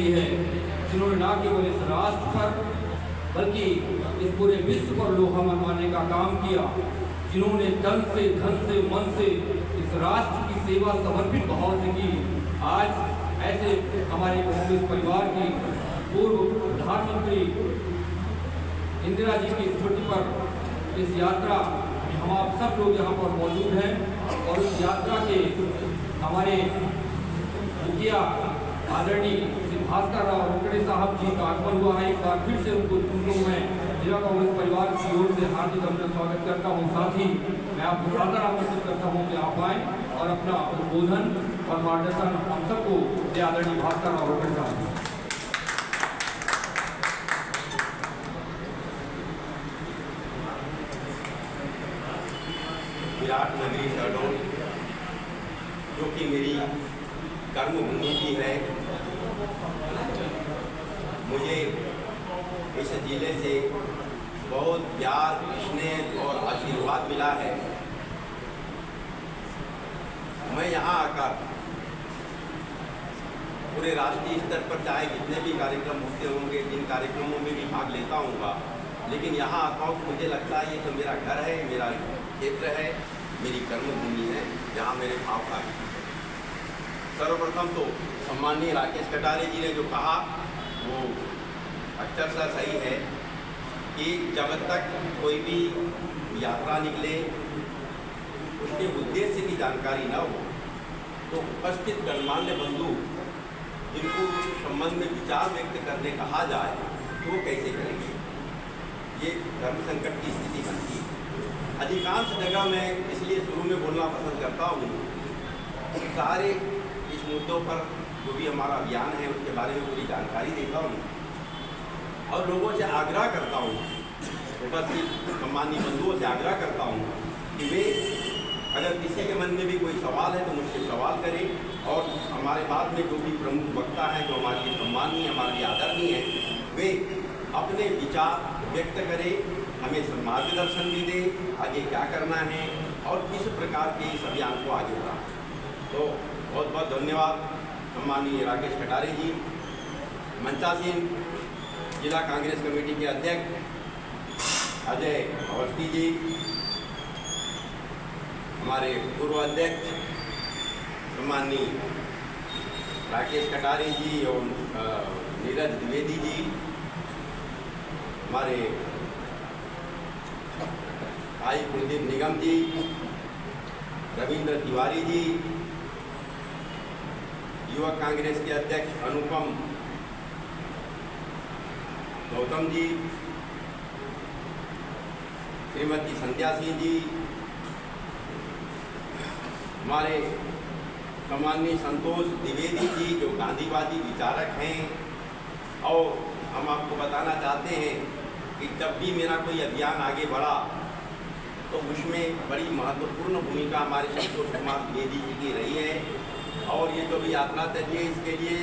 गई है, जिन्होंने न केवल इस राष्ट्र पर बल्कि इस पूरे विश्व पर लोहा मनवाने का काम किया, जिन्होंने तन से, धन से, मन से इस राष्ट्र की सेवा समर्पित भाव से की। आज ऐसे हमारे कांग्रेस परिवार की पूर्व प्रधानमंत्री इंदिरा जी की स्मृति पर इस यात्रा में हम आप सब लोग यहाँ पर मौजूद हैं और इस यात्रा के हमारे मुखिया आदरणीय श्री भास्कर राव रोकड़े साहब जी का आगमन हुआ है। एक बार फिर से उनको मैं जिला कांग्रेस परिवार की ओर से हार्दिक स्वागत करता हूँ। साथ ही मैं आपको सादर आमंत्रित करता हूँ कि आप आएँ और अपना उद्बोधन और मार्गदर्शन हम सबको दे। आदरणीय भास्कर राव रोकड़े साहब। विराट नगरी शहडोल जो कि मेरी कर्मभूमि भी है, मुझे इस जिले से बहुत प्यार, स्नेह और आशीर्वाद मिला है। मैं यहाँ आकर पूरे राष्ट्रीय स्तर पर चाहे जितने भी कार्यक्रम होते होंगे, जिन कार्यक्रमों में भी भाग लेता हूँगा, लेकिन यहाँ आता हूँ मुझे लगता है ये तो मेरा घर है, मेरा क्षेत्र है, मेरी कर्मभूमि है, जहाँ मेरे भाव का है। सर्वप्रथम तो सम्माननीय राकेश कटारे जी ने जो कहा वो अक्षरशः सही है कि जब तक कोई भी यात्रा निकले उसके उद्देश्य की जानकारी न हो तो उपस्थित गणमान्य बंधु जिनको संबंध में विचार व्यक्त करने कहा जाए तो वो कैसे करेंगे। ये धर्म संकट की स्थिति बनती है। अधिकांश जगह मैं इसलिए शुरू में बोलना पसंद करता हूँ, सारे इस मुद्दों पर जो भी हमारा अभियान है उसके बारे में पूरी जानकारी देता हूँ और लोगों से आग्रह करता हूँ, उपस्थित सम्मानीय बंधुओं से आग्रह करता हूँ कि वे अगर किसी के मन में भी कोई सवाल है तो मुझसे सवाल करें और हमारे बाद में जो भी प्रमुख वक्ता हैं, जो हमारे सम्मानीय, हमारे आदरणीय हैं, वे अपने विचार व्यक्त करें, हमें मार्गदर्शन भी दें आगे क्या करना है और किस प्रकार के इस अभियान को आगे बढ़ाएं। तो बहुत बहुत धन्यवाद सम्मानीय राकेश कटारे जी, मंचासीन जिला कांग्रेस कमेटी के अध्यक्ष अजय अवस्थी जी, हमारे पूर्व अध्यक्ष सम्मानीय राकेश कटारे जी और नीरज द्विवेदी जी, हमारे भाई कुलदीप निगम जी, रविंद्र तिवारी जी, युवक कांग्रेस के अध्यक्ष अनुपम गौतम जी, श्रीमती संध्या सिंह जी, हमारे सम्माननीय संतोष द्विवेदी जी जो गांधीवादी विचारक हैं। और हम आपको बताना चाहते हैं कि जब भी मेरा कोई अभियान आगे बढ़ा तो उसमें बड़ी महत्वपूर्ण भूमिका हमारे संतोष कुमार द्विवेदी जी की रही है। और ये जो भी यात्रा चली है इसके लिए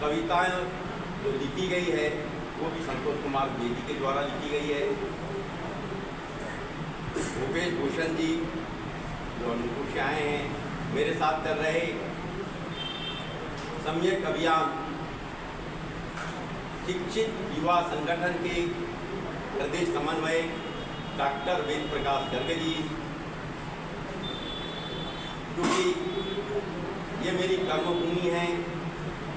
कविताएं जो लिखी गई है वो भी संतोष कुमार द्विवेदी के द्वारा लिखी गई है। भूपेश भूषण जी जो अनूपपुर से आए हैं, मेरे साथ चल रहे सम्यक अभियान शिक्षित युवा संगठन के प्रदेश समन्वयक डॉक्टर वेद प्रकाश गर्ग जी, क्योंकि ये मेरी कर्मभूमि है,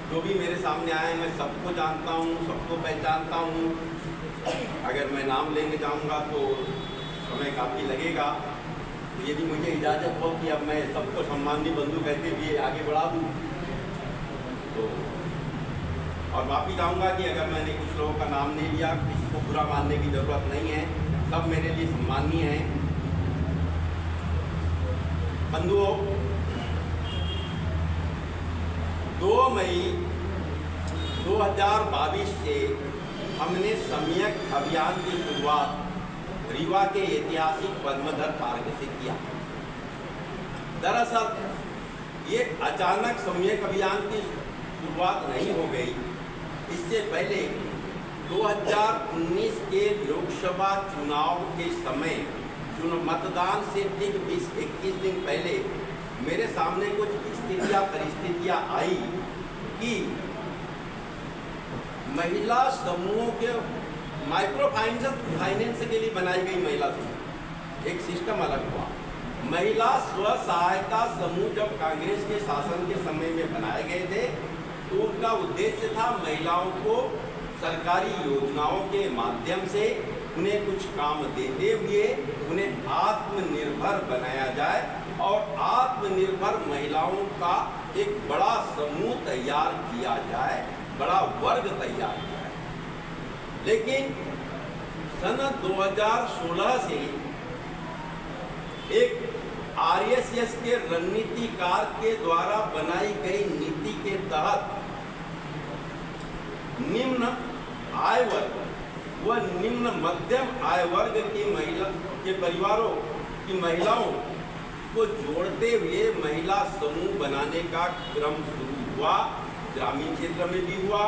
जो भी मेरे सामने आए मैं सबको जानता हूँ, सबको पहचानता हूँ। अगर मैं नाम लेने जाऊँगा तो समय काफ़ी लगेगा, तो यदि मुझे इजाज़त हो कि अब मैं सबको सम्माननीय बंधु कहते हुए आगे बढ़ा दूँ तो, और माफ़ी चाहूँगा कि अगर मैंने कुछ लोगों का नाम नहीं लिया, किसी को बुरा मानने की ज़रूरत नहीं है, सब मेरे लिए सम्माननीय हैं। बंधुओं, 2 मई 2022 से हमने सम्यक अभियान की शुरुआत रीवा के ऐतिहासिक पद्मधर पार्क से किया। दरअसल ये अचानक सम्यक अभियान की शुरुआत नहीं हो गई। इससे पहले 2019 के लोकसभा चुनाव के समय मतदान से ठीक 20-21 दिन पहले मेरे सामने कुछ स्थितियाँ परिस्थितियाँ आई कि महिला समूहों के माइक्रो फाइनेंस के लिए बनाई गई महिला समूह, एक सिस्टम अलग हुआ। महिला स्व सहायता समूह जब कांग्रेस के शासन के समय में बनाए गए थे तो उनका उद्देश्य था महिलाओं को सरकारी योजनाओं के माध्यम से उन्हें कुछ काम देते हुए उन्हें आत्मनिर्भर बनाया जाए और आत्मनिर्भर महिलाओं का एक बड़ा समूह तैयार किया जाए, बड़ा वर्ग तैयार किया जाए। लेकिन सन 2016 से एक आरएसएस के रणनीतिकार के द्वारा बनाई गई नीति के तहत निम्न आय वर्ग व निम्न मध्यम आय वर्ग की परिवारों की महिलाओं को जोड़ते हुए महिला समूह बनाने का क्रम शुरू हुआ। ग्रामीण क्षेत्र में भी हुआ,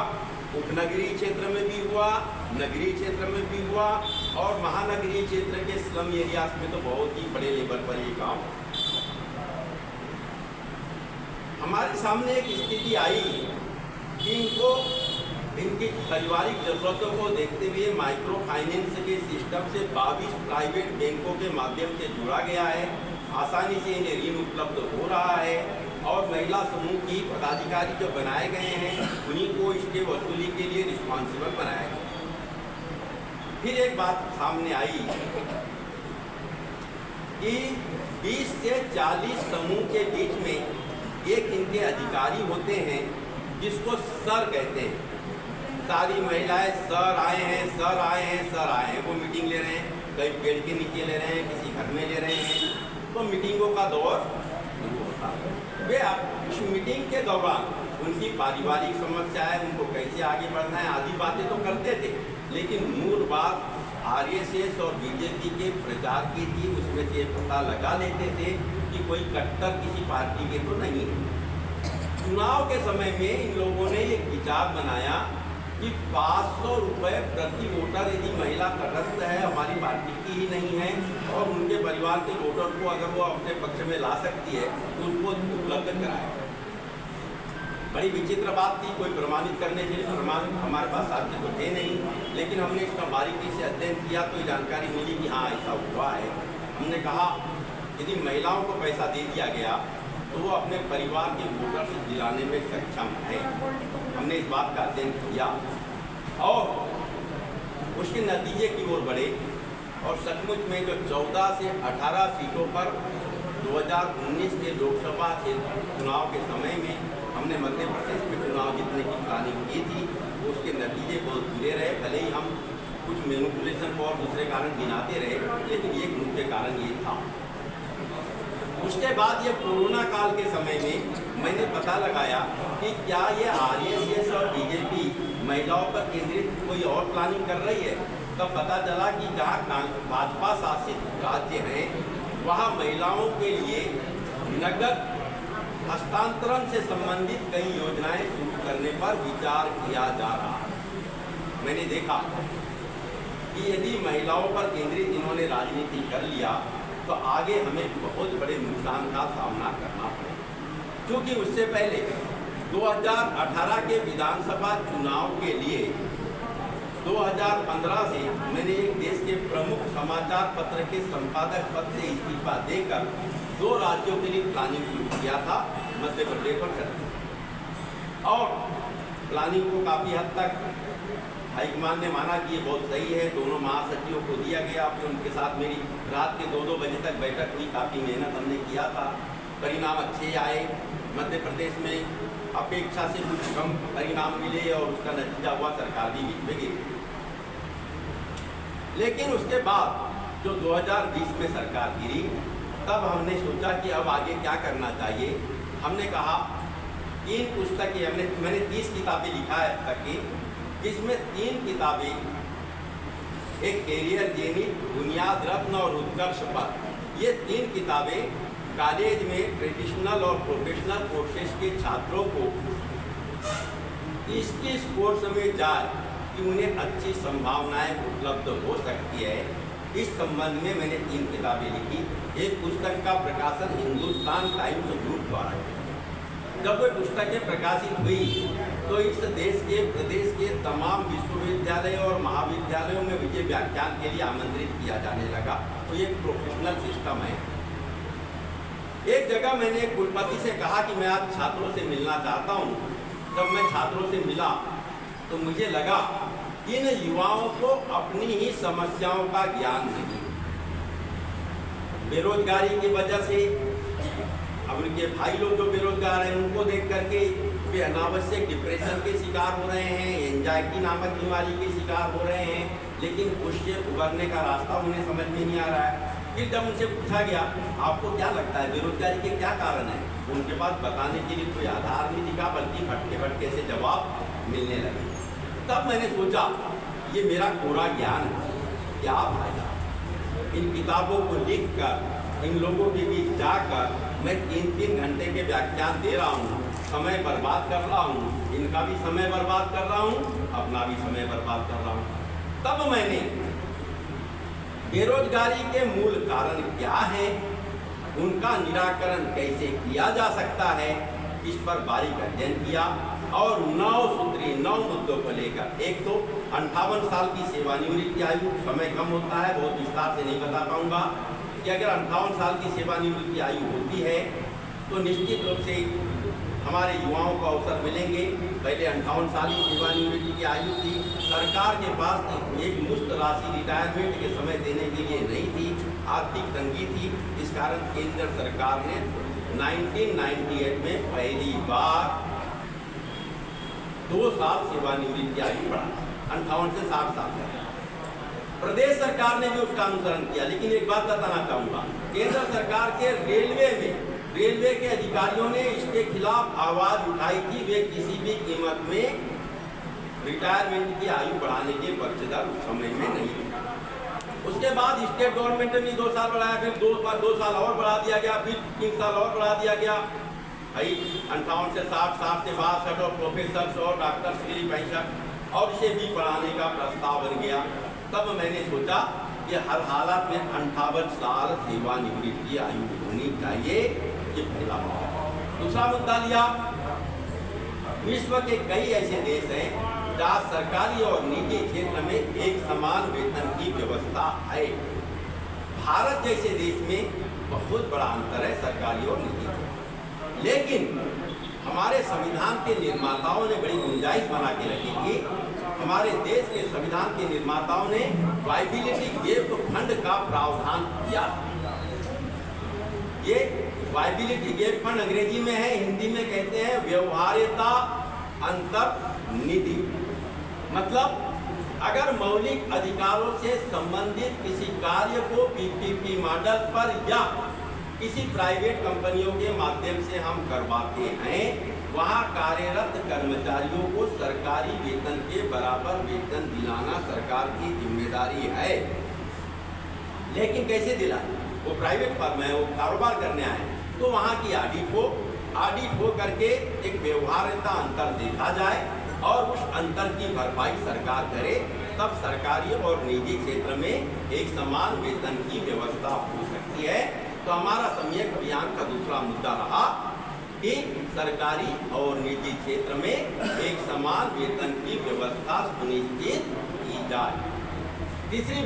उपनगरीय क्षेत्र में भी हुआ, नगरीय क्षेत्र में भी हुआ और महानगरीय क्षेत्र के स्लम एरियाज में तो बहुत ही बड़े लेवल पर ये काम। हमारे सामने एक स्थिति आई कि इनको इनकी पारिवारिक जरूरतों को देखते हुए माइक्रो फाइनेंस के सिस्टम से 22 प्राइवेट बैंकों के माध्यम से जुड़ा गया है। आसानी से इन्हें ऋण उपलब्ध हो रहा है और महिला समूह की पदाधिकारी जो बनाए गए हैं उन्हीं को इसके वसूली के लिए रिस्पॉन्सिबल बनाया गया। फिर एक बात सामने आई कि 20 से 40 समूह के बीच में एक इनके अधिकारी होते हैं जिसको सर कहते हैं। सारी महिलाएं सर आए हैं, सर आए हैं, सर आए हैं, वो मीटिंग ले रहे हैं, कहीं पेड़ के नीचे ले रहे हैं, किसी घर में ले रहे हैं, तो मीटिंगों का दौर शुरू होता है। वे इस मीटिंग के दौरान उनकी पारिवारिक समस्या है, उनको कैसे आगे बढ़ना है आदि बातें तो करते थे, लेकिन मूल बात आरएसएस और बीजेपी के प्रचार की थी। उसमें से पता लगा लेते थे कि कोई कट्टर किसी पार्टी के तो नहीं है। चुनाव के समय में इन लोगों ने एक विचार बनाया कि 500 रुपये प्रति वोटर यदि महिला तटस्थ है, हमारी पार्टी की ही नहीं है और उनके परिवार के वोटर को अगर वो अपने पक्ष में ला सकती है तो उसको उपलब्ध कराए। बड़ी विचित्र बात थी, कोई प्रमाणित करने के लिए प्रमाण हमारे पास साक्ष्य तो थे नहीं, लेकिन हमने इसका बारीकी से अध्ययन किया तो ये जानकारी मिली कि हाँ ऐसा हुआ है। हमने कहा यदि महिलाओं को पैसा दे दिया गया तो वो अपने परिवार के वोटर से दिलाने में सक्षम है। हमने इस बात का अध्ययन किया और उसके नतीजे की ओर बढ़े और सचमुच में जो 14 से 18 सीटों पर 2019 के लोकसभा चुनाव के समय में हमने मध्य प्रदेश में चुनाव जीतने की प्लानिंग की थी, उसके नतीजे बहुत बुरे रहे। भले ही हम कुछ मैनिपुलेशन को और दूसरे कारण गिनाते रहे, लेकिन एक मुख्य कारण ये था। उसके बाद ये कोरोना काल के समय में मैंने पता लगाया कि क्या ये आरएसएस और बीजेपी महिलाओं पर केंद्रित कोई और प्लानिंग कर रही है। तब पता चला कि जहाँ भाजपा शासित राज्य हैं वहाँ महिलाओं के लिए नकद हस्तांतरण से संबंधित कई योजनाएं शुरू करने पर विचार किया जा रहा है। मैंने देखा कि यदि महिलाओं पर केंद्रित इन्होंने राजनीति कर लिया तो आगे हमें बहुत बड़े नुकसान का सामना करना पड़ेगा। क्योंकि उससे पहले 2018 के विधानसभा चुनाव के लिए 2015 से मैंने एक देश के प्रमुख समाचार पत्र के संपादक पद से इस्तीफा देकर 2 राज्यों के लिए प्लानिंग शुरू किया था, मध्य प्रदेश और छत्तीसगढ़। और प्लानिंग को काफ़ी हद तक हाईकमान ने माना कि ये बहुत सही है। दोनों महासचिवों को दिया गया, फिर उनके साथ मेरी रात के 2-2 बजे तक बैठक हुई। काफ़ी मेहनत हमने किया था, परिणाम अच्छे आए। मध्य प्रदेश में अपेक्षा से कुछ कम परिणाम मिले और उसका नतीजा हुआ सरकार भी बीच में गिरी। लेकिन उसके बाद जो 2020 में सरकार गिरी, तब हमने सोचा कि अब आगे क्या करना चाहिए। हमने कहा 3 पुस्तकें मैंने 30 किताबें लिखा है तक की, जिसमें 3 किताबें, एक कैरियर जेनिक, बुनियाद रत्न और उत्कर्ष पर, ये 3 किताबें कॉलेज में ट्रेडिशनल और प्रोफेशनल कोर्सेज के छात्रों को इस कोर्स में जाए कि उन्हें अच्छी संभावनाएं उपलब्ध हो सकती है। इस संबंध में मैंने 3 किताबें लिखी। एक पुस्तक का प्रकाशन हिंदुस्तान टाइम्स ग्रुप द्वारा। जब वो पुस्तकें प्रकाशित हुई तो इस प्रदेश के तमाम विश्वविद्यालय और महाविद्यालयों में मुझे व्याख्यान के लिए आमंत्रित किया जाने लगा। तो ये प्रोफेशनल सिस्टम है। एक जगह मैंने कुलपति से कहा कि मैं आज छात्रों से मिलना चाहता हूँ। जब मैं छात्रों से मिला तो मुझे लगा इन युवाओं को अपनी ही समस्याओं का ज्ञान नहीं। बेरोजगारी की वजह से अब उनके भाई लोग जो बेरोजगार हैं उनको देख करके वे अनावश्यक डिप्रेशन के शिकार हो रहे हैं, एंजाइटी नामक बीमारी के शिकार हो रहे हैं, लेकिन उससे उबरने का रास्ता उन्हें समझ में नहीं आ रहा है। फिर जब उनसे पूछा गया आपको क्या लगता है बेरोजगारी के क्या कारण है, उनके पास बताने के लिए कोई आधार नहीं दिखा, बल्कि फटके से जवाब मिलने लगे। तब मैंने सोचा ये मेरा कोरा ज्ञान है, क्या फायदा। इन किताबों को लिख कर इन लोगों के बीच जाकर मैं 3-3 घंटे के व्याख्यान दे रहा हूँ, समय बर्बाद कर रहा हूँ, इनका भी समय बर्बाद कर रहा हूँ, अपना भी समय बर्बाद कर रहा हूँ। तब मैंने बेरोजगारी के मूल कारण क्या है, उनका निराकरण कैसे किया जा सकता है, इस पर बारीक अध्ययन किया और 9 सूत्री 9 मुद्दों को लेकर, एक तो 58 साल की सेवानिवृत्ति आयु, समय कम होता है, बहुत विस्तार से नहीं बता पाऊंगा कि अगर 58 साल की सेवानिवृत्ति आयु होती है तो निश्चित रूप से हमारे युवाओं को अवसर मिलेंगे। पहले 58 साल की सेवानिवृत्ति की आयु थी, सरकार के पास एक मुश्त राशि रिटायरमेंट के समय देने के लिए नहीं थी, आर्थिक तंगी थी। इस कारण केंद्र सरकार ने 1998 में पहली बार 2 साल सेवानिवृत्ति आयु बढ़ा, 58 से 60 साल तक। प्रदेश सरकार ने भी उसका अनुसरण किया। लेकिन एक बात बताना चाहूँगा, केंद्र सरकार के रेलवे के अधिकारियों ने इसके खिलाफ आवाज उठाई थी। वे किसी भी कीमत में रिटायरमेंट की आयु बढ़ाने के पक्षधर उस समय में नहीं थे। उसके बाद स्टेट गवर्नमेंट ने 2 साल बढ़ाया, फिर 2 साल और बढ़ा दिया गया, फिर 3 साल और बढ़ा दिया गया। भाई 58 से 60, 60 से 62 और प्रोफेसर और डॉक्टर्स के लिए 65 और इसे भी बढ़ाने का प्रस्ताव बन गया। तब मैंने सोचा कि हर हालत में 58 साल सेवानिवृत्ति आयु होनी चाहिए, ये पहला मुद्दा। दूसरा मुद्दा लिया, विश्व के कई ऐसे देश हैं जहाँ सरकारी और निजी क्षेत्र में एक समान वेतन की व्यवस्था है। भारत जैसे देश में बहुत बड़ा अंतर है सरकारी और निजी। लेकिन हमारे संविधान के निर्माताओं ने बड़ी गुंजाइश बना के रखी थी। हमारे देश के संविधान के निर्माताओं ने वायबिलिटी गैप फंड का प्रावधान किया। ये वायबिलिटी गैप फंड अंग्रेजी में है, हिंदी में कहते हैं व्यवहार्यता अंतर निधि। मतलब अगर मौलिक अधिकारों से संबंधित किसी कार्य को पीपीपी मॉडल पर या किसी प्राइवेट कंपनियों के माध्यम से हम करवाते हैं, वहाँ कार्यरत कर्मचारियों को सरकारी वेतन के बराबर वेतन दिलाना सरकार की जिम्मेदारी है। लेकिन कैसे दिलाए? वो प्राइवेट फर्म है, वो कारोबार करने आए, तो वहाँ की ऑडिट हो करके एक व्यवहार्यता अंतर देखा जाए और उस अंतर की भरपाई सरकार करे, तब सरकारी और निजी क्षेत्र में एक समान वेतन की व्यवस्था हो सकती है। तो हमारा सम्यक अभियान का दूसरा मुद्दा रहा कि सरकारी और निजी क्षेत्र में एक समान वेतन की व्यवस्था सुनिश्चित की जाए। तीसरी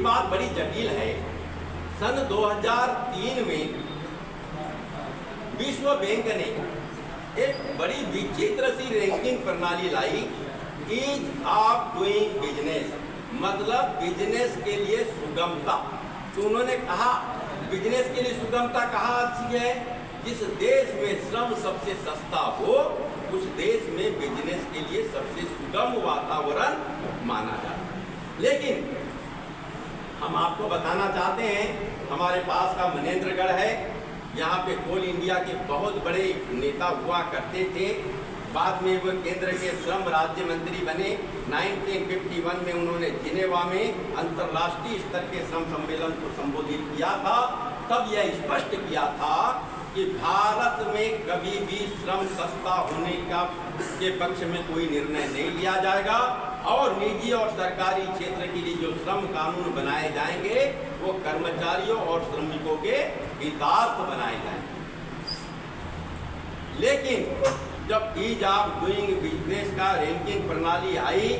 बात बड़ी जटिल है। सन 2003 में विश्व बैंक ने एक बड़ी विचित्र सी रैंकिंग प्रणाली लाई, ईज ऑफ डूइंग बिजनेस, मतलब बिजनेस के लिए सुगमता। तो उन्होंने कहा बिजनेस के लिए सुगमता कहाँ अच्छी है? जिस देश में श्रम सबसे सस्ता हो, उस देश में बिजनेस के लिए सबसे सुगम वातावरण माना जाता है। लेकिन हम आपको बताना चाहते हैं, हमारे पास का मनेंद्रगढ़ है, यहाँ पे कोल इंडिया के बहुत बड़े नेता हुआ करते थे। बाद में वो केंद्र के श्रम राज्य मंत्री बने। 1951 में उन्होंने जिनेवा में अंतर्राष्ट्रीय स्तर के श्रम सम्मेलन को संबोधित किया था। तब यह स्पष्ट किया था कि भारत में कभी भी श्रम सस्ता होने के पक्ष में कोई निर्णय नहीं लिया जाएगा और निजी और सरकारी क्षेत्र के लिए जो श्रम कानून बनाए जाएंगे वो कर्मचारियों और श्रमिकों के हितार्थ बनाए जाएंगे। लेकिन जब ईज ऑफ डूइंग बिजनेस का रैंकिंग प्रणाली आई,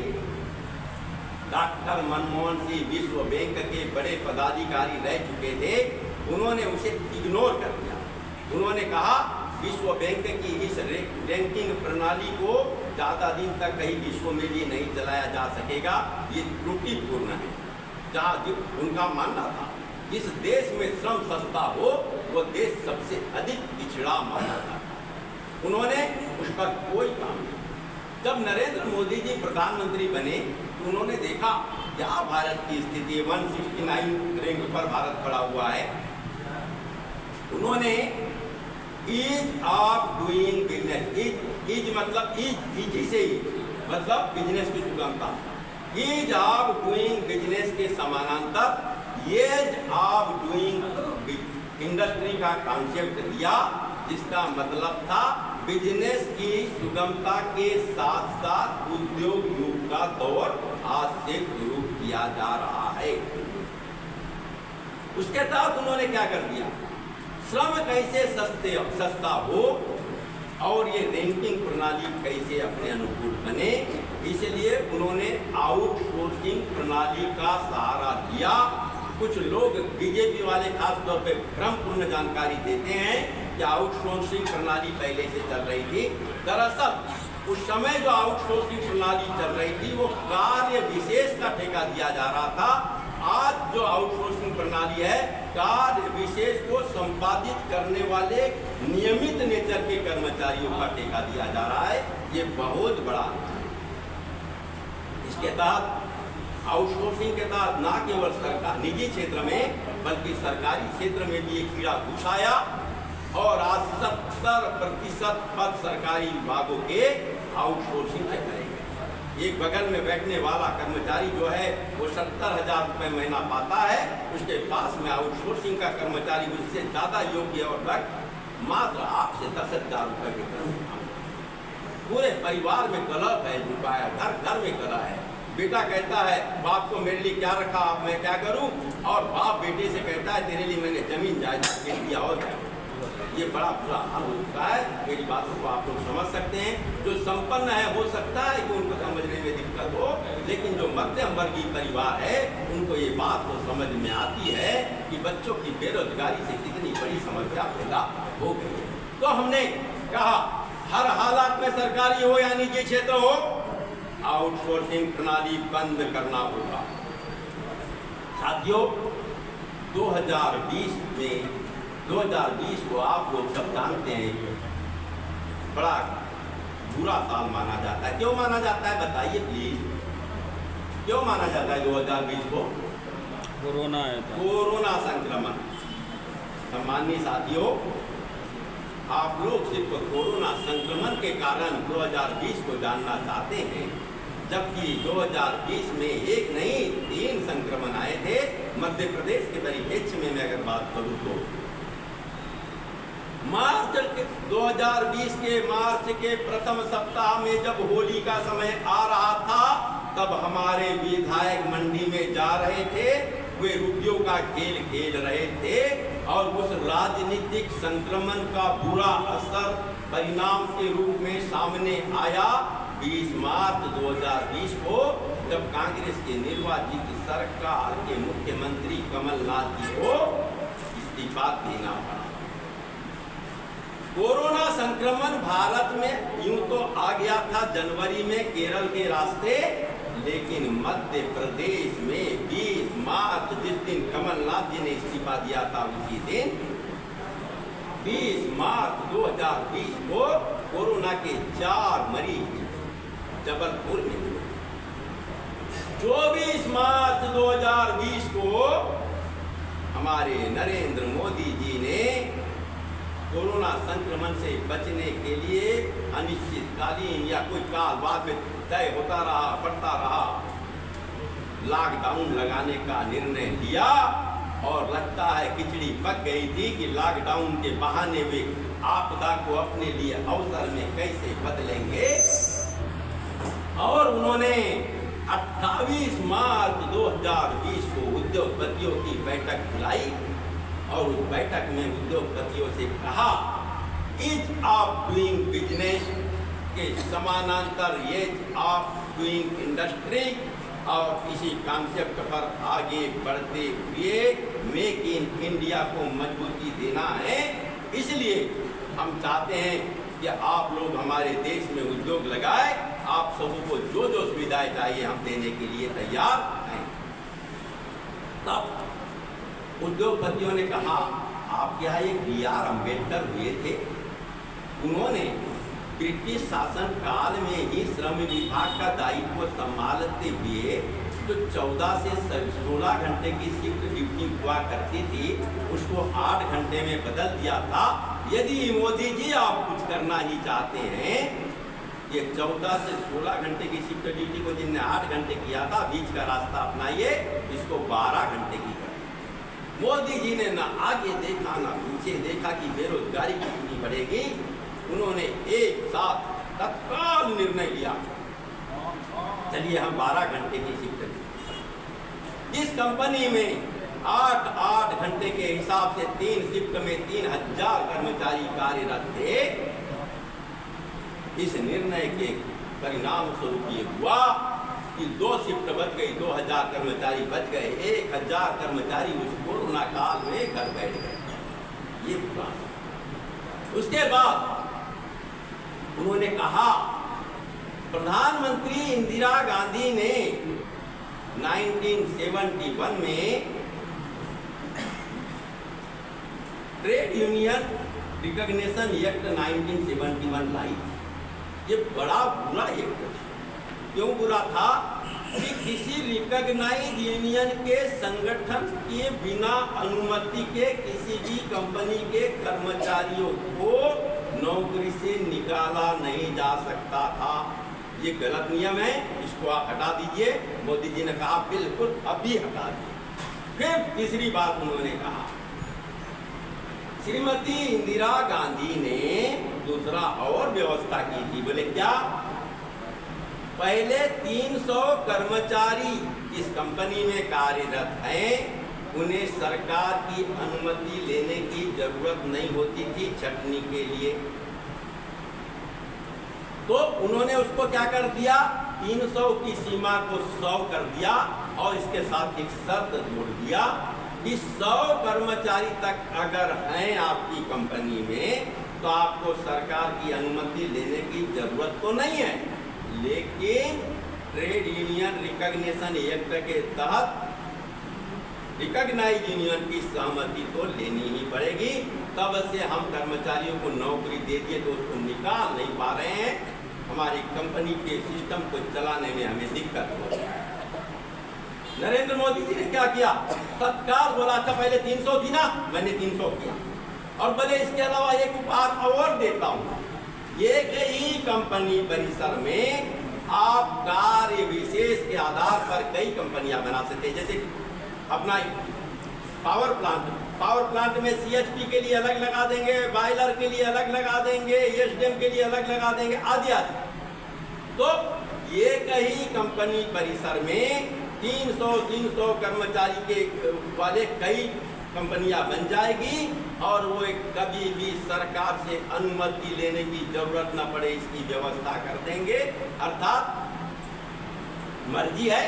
डॉक्टर मनमोहन सिंह विश्व बैंक के बड़े पदाधिकारी रह चुके थे, उन्होंने उसे इग्नोर कर दिया। उन्होंने कहा विश्व बैंक की इस रैंकिंग प्रणाली को ज़्यादा दिन तक कहीं विश्व में भी नहीं चलाया जा सकेगा, ये त्रुटिपूर्ण है। जहाँ उनका मानना था जिस देश में श्रम सस्ता हो वो देश सबसे अधिक पिछड़ा माना था। उन्होंने उस पर कोई काम नहीं। जब नरेंद्र मोदी जी प्रधानमंत्री बने तो उन्होंने देखा क्या भारत की स्थिति 169 रैंक पर भारत पड़ा हुआ है। उन्होंने ease of doing business, ease मतलब ईजी से ही मतलब बिजनेस की सुगमता, ईज ऑफ डूइंग बिजनेस के समानांतर एज ऑफ डूइंग इंडस्ट्री का कॉन्सेप्ट दिया, जिसका मतलब था बिजनेस की सुगमता के साथ साथ उद्योग युग का दौर आज से शुरू किया जा रहा है। उसके तहत उन्होंने क्या कर दिया, श्रम कैसे सस्ता हो और ये रैंकिंग प्रणाली कैसे अपने अनुकूल बने, इसलिए उन्होंने आउटसोर्सिंग प्रणाली का सहारा दिया। कुछ लोग बीजेपी वाले खास तौर पे भ्रमपूर्ण जानकारी देते हैं कि आउटसोर्सिंग प्रणाली पहले से चल रही थी। दरअसल उस समय जो आउटसोर्सिंग प्रणाली चल रही थी वो कार्य विशेष का ठेका दिया जा रहा था। आज जो आउटसोर्सिंग प्रणाली है, कार्य विशेष को संपादित करने वाले नियमित नेचर के कर्मचारियों का ठेका दिया जा रहा है। ये बहुत बड़ा है। इसके तहत आउटसोर्सिंग के तहत न केवल सरकार निजी क्षेत्र में बल्कि सरकारी क्षेत्र में भी एक कीड़ा घुस आया और आज 70% पद सरकारी विभागों के आउटसोर्सिंग के करेंगे। एक बगल में बैठने वाला कर्मचारी जो है वो 70,000 रुपये महीना पाता है, उसके पास में आउटसोर्सिंग का कर्मचारी उससे ज़्यादा योग्य और दक्ष मात्र 8 से 10,000 रुपये के तरफ। पूरे परिवार में कलह है, झुका है, घर घर में कलह है। बेटा कहता है बाप को मेरे लिए क्या रखा, अब मैं क्या करूं, और बाप बेटे से कहता है तेरे लिए मैंने जमीन जायदाद के दिया और क्या। ये बड़ा बुरा हाल हो चुका है। मेरी बातों को आप लोग समझ सकते हैं। जो संपन्न है हो सकता है कि उनको समझने में दिक्कत हो, लेकिन जो मध्यम वर्गीय परिवार है उनको ये बात तो समझ में आती है कि बच्चों की बेरोजगारी से कितनी बड़ी समस्या पैदा हो गई है। तो हमने कहा हर हालात में सरकारी हो या निजी क्षेत्र हो, आउटसोर्सिंग प्रणाली बंद करना होगा। साथियों, 2020 को आप लोग सब जानते हैं बड़ा बुरा साल माना जाता है। क्यों माना जाता है बताइए प्लीज, क्यों माना जाता है 2020 को? कोरोना है, कोरोना संक्रमण। सम्माननीय साथियों, आप लोग सिर्फ कोरोना संक्रमण के कारण 2020 को जानना चाहते हैं, जबकि 2020 में एक नहीं 3 संक्रमण आए थे। मध्य प्रदेश के परिप्रेक्ष्य में मैं अगर बात करूं तो मार्च 2020 के मार्च के प्रथम सप्ताह में जब होली का समय आ रहा था, तब हमारे विधायक मंडी में जा रहे थे, वे रुपयों का खेल खेल रहे थे और उस राजनीतिक संक्रमण का बुरा असर परिणाम के रूप में सामने आया 20 मार्च 2020 को, जब कांग्रेस के निर्वाचित सरकार के मुख्यमंत्री कमलनाथ जी को इस्तीफा देना पड़ा। कोरोना संक्रमण भारत में यूं तो आ गया था जनवरी में केरल के रास्ते, लेकिन मध्य प्रदेश में 20 मार्च जिस दिन कमलनाथ जी ने इस्तीफा दिया था, उसी दिन 20 मार्च 2020 को कोरोना के 4 मरीज जबलपुर में हुए। 24 मार्च 2020 को हमारे नरेंद्र मोदी जी ने कोरोना संक्रमण से बचने के लिए अनिश्चितकालीन या कोई काल बाद में तय होता रहा बढ़ता रहा लॉकडाउन लगाने का निर्णय लिया, और लगता है खिचड़ी पक गई थी कि लॉकडाउन के बहाने वे आपदा को अपने लिए अवसर में कैसे बदलेंगे। और उन्होंने 28 मार्च 2020 को उद्योगपतियों की बैठक बुलाई और उस बैठक में उद्योगपतियों से कहा ईज ऑफ डूइंग बिजनेस के समानांतर एज ऑफ डूइंग इंडस्ट्री और इसी कॉन्सेप्ट पर आगे बढ़ते हुए मेक इन इंडिया को मजबूती देना है। इसलिए हम चाहते हैं कि आप लोग हमारे देश में उद्योग लगाए। आप सबों को जो जो सुविधाएं चाहिए हम देने के लिए तैयार हैं। तब उद्योगपतियों ने कहा, आपके यहाँ एक B.R. अम्बेडकर हुए थे, उन्होंने ब्रिटिश शासन काल में ही श्रम विभाग का दायित्व संभालते हुए जो 14 से 16 घंटे की शिफ्ट ड्यूटी हुआ करती थी उसको 8 घंटे में बदल दिया था। यदि मोदी जी आप कुछ करना ही चाहते हैं, ये 14 से 16 घंटे की शिफ्ट ड्यूटी को जिनने 8 घंटे किया था, बीच का रास्ता अपनाइए, इसको 12 घंटे की कर। मोदी जी ने ना आगे देखा ना पीछे देखा कि बेरोजगारी कितनी बढ़ेगी। उन्होंने एक साथ तत्काल निर्णय लिया, चलिए हम 12 घंटे की शिफ्ट दें। जिस कंपनी में 8 घंटे के हिसाब से 3 शिफ्ट में 3000 कर्मचारी कार्यरत थे, इस निर्णय के परिणाम स्वरूप ये हुआ कि 2 शिफ्ट बच गई, 2000 कर्मचारी बच गए, 1000 कर्मचारी उस कोरोना काल में घर बैठ गए। ये प्लान। उसके बाद उन्होंने कहा, प्रधानमंत्री इंदिरा गांधी ने 1971 में ट्रेड यूनियन रिकॉग्निशन एक्ट 1971 लाई। ये बड़ा बुरा एक्ट था। क्यों बुरा था? कि किसी रिकॉग्नाइज यूनियन के संगठन के बिना अनुमति के किसी भी कंपनी के कर्मचारियों को नौकरी से निकाला नहीं जा सकता था। ये गलत नियम है, इसको आप हटा दीजिए। मोदी जी ने कहा बिल्कुल अभी हटा दीजिए। फिर तीसरी बात उन्होंने कहा, श्रीमती इंदिरा गांधी ने दूसरा और व्यवस्था की थी। बोले क्या? पहले 300 कर्मचारी जिस कंपनी में कार्यरत हैं, उन्हें सरकार की अनुमति लेने की जरूरत नहीं होती थी छटनी के लिए। तो उन्होंने उसको क्या कर दिया, 300 की सीमा को 100 कर दिया और इसके साथ एक शर्त जोड़ दिया कि 100 कर्मचारी तक अगर हैं आपकी कंपनी में तो आपको सरकार की अनुमति लेने की जरूरत तो नहीं है, लेकिन ट्रेड यूनियन रिकॉग्निशन एक्ट के तहत रिकॉग्नाइज यूनियन की सहमति तो लेनी ही पड़ेगी। तब से हम कर्मचारियों को नौकरी दे दिए तो उसको निकाल नहीं पा रहे हैं। हमारी कंपनी के सिस्टम को चलाने में हमें दिक्कत हो रही है। नरेंद्र मोदी जी ने क्या किया? तत्काल बोला, था पहले 300 थी ना, मैंने 300 किया और बोले इसके अलावा एक उपहार और देता हूँ। एक ही कंपनी परिसर में आप कार्य विशेष के आधार पर कई कंपनियां बना सकते हैं। जैसे अपना पावर प्लांट में CHP के लिए अलग लगा देंगे, बॉयलर के लिए अलग लगा देंगे, SDM के लिए अलग लगा देंगे, आदि आदि। तो एक ही कंपनी परिसर में 300 कर्मचारी के वाले कई कंपनियां बन जाएगी और वो कभी भी सरकार से अनुमति लेने की जरूरत न पड़े, इसकी व्यवस्था कर देंगे। अर्थात मर्जी है,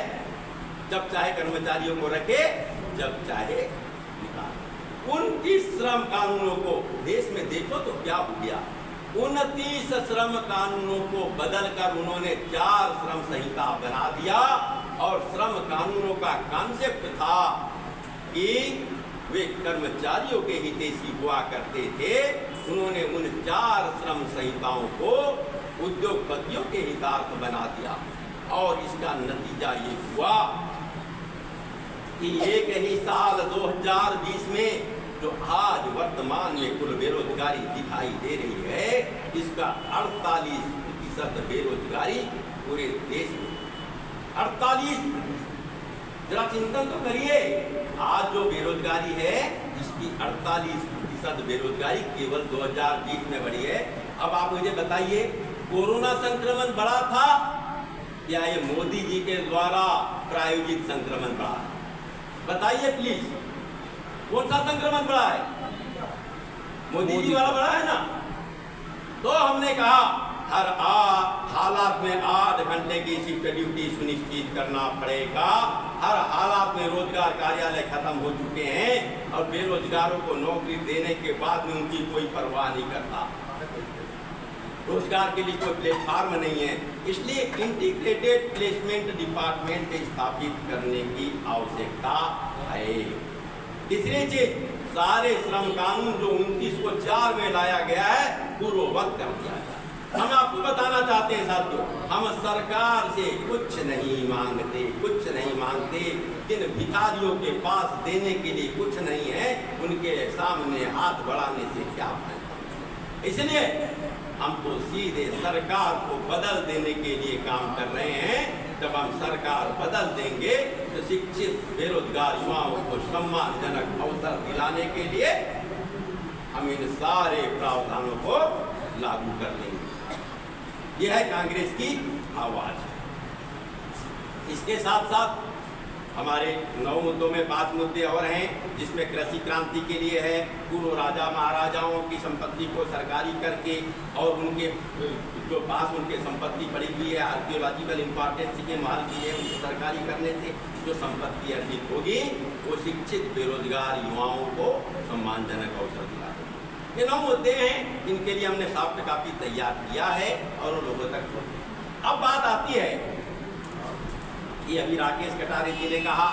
जब चाहे कर्मचारियों को रखे, जब चाहे निकाले। 29 श्रम कानूनों को देश में देखो तो क्या हो गया। 29 श्रम कानूनों को बदलकर उन्होंने 4 श्रम संहिता बना दिया और श्रम कानूनों का कॉन्सेप्ट था कि वे कर्मचारियों के हितैषी हुआ करते थे। उन्होंने उन 4 श्रम संहिताओं को उद्योगपतियों के हितार्थ बना दिया और इसका नतीजा ये हुआ कि एक ही साल 2020 में जो आज वर्तमान में कुल बेरोजगारी दिखाई दे रही है, इसका 48% बेरोजगारी पूरे देश में। 48%। जरा चिंतन तो करिए, आज जो बेरोजगारी है इसकी 48% बेरोजगारी केवल 2020 में बढ़ी है। अब आप मुझे बताइए, कोरोना संक्रमण बढ़ा था या ये मोदी जी के द्वारा प्रायोजित संक्रमण बढ़ा? बताइए प्लीज, कौन सा संक्रमण बढ़ा है? मोदी जी वाला बढ़ा है ना। तो हमने कहा हर हालात में 8 घंटे की शिफ्ट ड्यूटी सुनिश्चित करना पड़ेगा। हर हालात में रोजगार कार्यालय खत्म हो चुके हैं और बेरोजगारों को नौकरी देने के बाद में उनकी कोई परवाह नहीं करता। रोजगार के लिए कोई प्लेटफार्म नहीं है, इसलिए इंटीग्रेटेड प्लेसमेंट डिपार्टमेंट स्थापित करने की आवश्यकता है। तीसरी चीज, सारे श्रम कानून जो 29 को 4 में लाया गया है पूर्ववत कर दिया जाए। हम आपको बताना चाहते हैं साथियों, हम सरकार से कुछ नहीं मांगते, कुछ नहीं मांगते। जिन भिखारियों के पास देने के लिए कुछ नहीं है, उनके सामने हाथ बढ़ाने से क्या फायदा। इसलिए हम तो सीधे सरकार को बदल देने के लिए काम कर रहे हैं। जब हम सरकार बदल देंगे तो शिक्षित बेरोजगार युवाओं को सम्मानजनक अवसर दिलाने के लिए हम इन सारे प्रावधानों को लागू कर लेंगे। यह है कांग्रेस की आवाज। इसके साथ साथ हमारे 9 मुद्दों में 5 मुद्दे और हैं, जिसमें कृषि क्रांति के लिए है पूर्व राजा महाराजाओं की संपत्ति को सरकारी करके और उनके जो पास उनके संपत्ति पड़ी हुई है आर्कियोलॉजिकल इंपॉर्टेंस के महल की है, उनको सरकारी करने से जो संपत्ति अर्जित होगी वो शिक्षित बेरोजगार युवाओं को सम्मानजनक अवसर दिला। ये 9 मुद्दे हैं, इनके लिए हमने सॉफ्ट कॉपी तैयार किया है और लोगों तक। अब बात आती है कि अभी राकेश कटारे जी ने कहा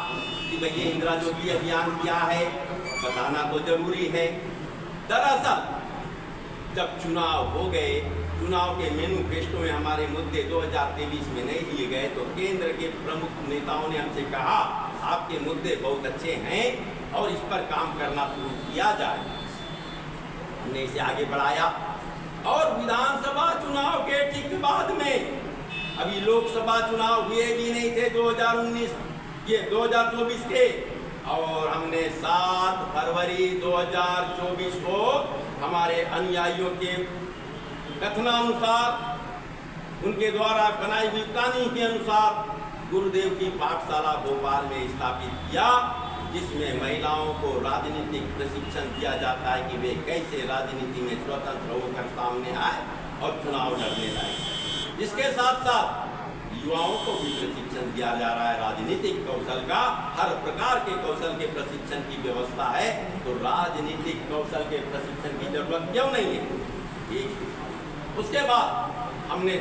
कि भाई ये इंदिरा ज्योति अभियान क्या है, बताना तो जरूरी है। दरअसल जब चुनाव हो गए, चुनाव के मैनिफेस्टो में हमारे मुद्दे 2023 में नहीं लिए गए, तो केंद्र के प्रमुख नेताओं ने हमसे कहा आपके मुद्दे बहुत अच्छे हैं और इस पर काम करना शुरू किया जाए। हमने इसे आगे बढ़ाया और विधानसभा चुनाव के ठीक बाद में, अभी लोकसभा चुनाव हुए भी नहीं थे 2019 ये 2024 के, और हमने 7 फरवरी 2024 को हमारे अनुयायियों के कथनानुसार, उनके द्वारा बनाई हुई कहानी के अनुसार गुरुदेव की पाठशाला भोपाल में स्थापित किया, जिसमें महिलाओं को राजनीतिक प्रशिक्षण दिया जाता है कि वे कैसे राजनीति में स्वतंत्र होकर सामने आए और चुनाव लड़ने लाए। इसके साथ साथ युवाओं को भी प्रशिक्षण दिया जा रहा है राजनीतिक कौशल का। हर प्रकार के कौशल के प्रशिक्षण की व्यवस्था है, तो राजनीतिक कौशल के प्रशिक्षण की जरूरत क्यों नहीं है। ठीक, उसके बाद हमने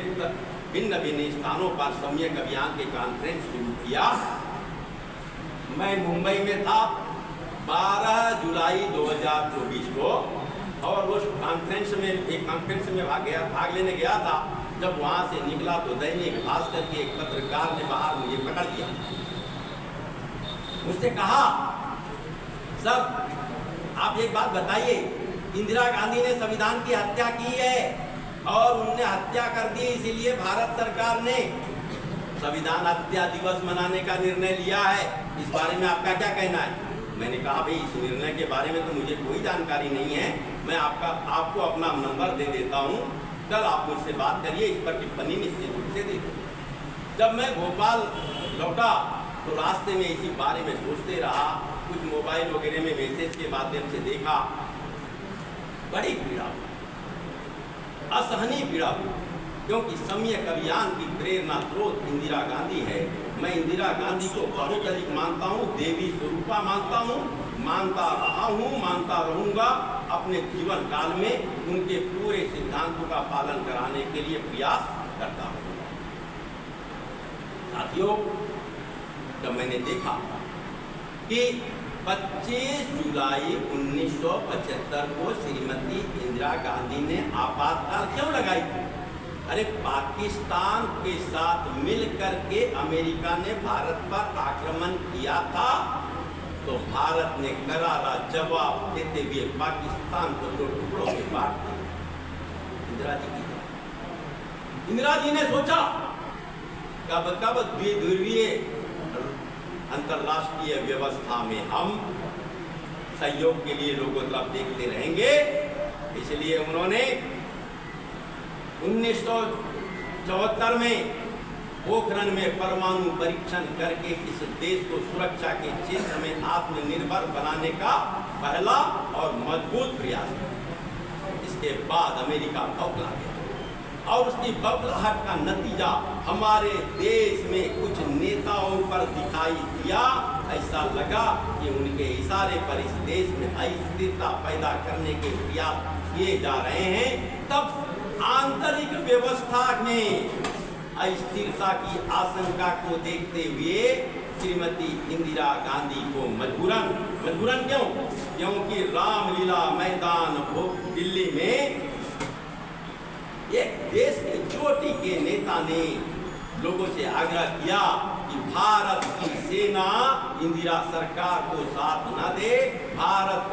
भिन्न भिन्न स्थानों पर सम्यक अभियान के कॉन्फ्रेंस शुरू किया। मैं मुंबई में था 12 जुलाई 2024 को, और उस कॉन्फ्रेंस में एक कॉन्फ्रेंस में भाग लेने गया था। जब वहाँ से निकला तो दैनिक भास्कर के एक पत्रकार ने बाहर मुझे पकड़ लिया, मुझसे कहा सर आप एक बात बताइए, इंदिरा गांधी ने संविधान की हत्या की है और उनने हत्या कर दी, इसीलिए भारत सरकार ने संविधान हत्या दिवस मनाने का निर्णय लिया है, इस बारे में आपका क्या कहना है। मैंने कहा भाई इस निर्णय के बारे में तो मुझे कोई जानकारी नहीं है, मैं आपको अपना नंबर दे देता हूँ, कल आप मुझसे बात करिए, इस पर टिप्पणी निश्चित रूप से दे दो। जब मैं भोपाल लौटा तो रास्ते में इसी बारे में सोचते रहा, कुछ मोबाइल वगैरह में मैसेज के माध्यम से देखा, बड़ी पीड़ा हुई, असहनीय पीड़ा हुई, क्योंकि सम्यक अभियान की प्रेरणा स्रोत इंदिरा गांधी है। मैं इंदिरा गांधी को बहुत अधिक मानता हूँ, देवी स्वरूपा मानता हूँ, मानता रहा हूँ, मानता रहूँगा। अपने जीवन काल में उनके पूरे सिद्धांतों का पालन कराने के लिए प्रयास करता हूँ। साथियों, जब मैंने देखा कि 25 जुलाई 1975 को श्रीमती इंदिरा गांधी ने आपातकाल क्यों लगाई थी, अरे पाकिस्तान के साथ मिलकर के अमेरिका ने भारत पर आक्रमण किया था, तो भारत ने करारा जवाब देते हुए पाकिस्तान को 2 टुकड़ों में बांट दिया। इंदिरा जी ने सोचा कब कब द्विध्रुवीय अंतरराष्ट्रीय व्यवस्था में हम सहयोग के लिए लोगों तरफ देखते रहेंगे, इसलिए उन्होंने 1974 में पोखरण में परमाणु परीक्षण करके इस देश को सुरक्षा के क्षेत्र में आत्मनिर्भर बनाने का पहला और मजबूत प्रयास किया। इसके बाद अमेरिका बौखला गया और उसकी बबलाहट का नतीजा हमारे देश में कुछ नेताओं पर दिखाई दिया। ऐसा लगा कि उनके इशारे पर इस देश में अस्थिरता पैदा करने के प्रयास किए जा रहे हैं। तब आंतरिक व्यवस्था में अस्थिरता की आशंका को देखते हुए श्रीमती इंदिरा गांधी को मजबूरन क्यों? क्योंकि रामलीला मैदान दिल्ली में एक देश के चोटी के नेता ने लोगों से आग्रह किया कि भारत की सेना इंदिरा सरकार को साथ न दे, भारत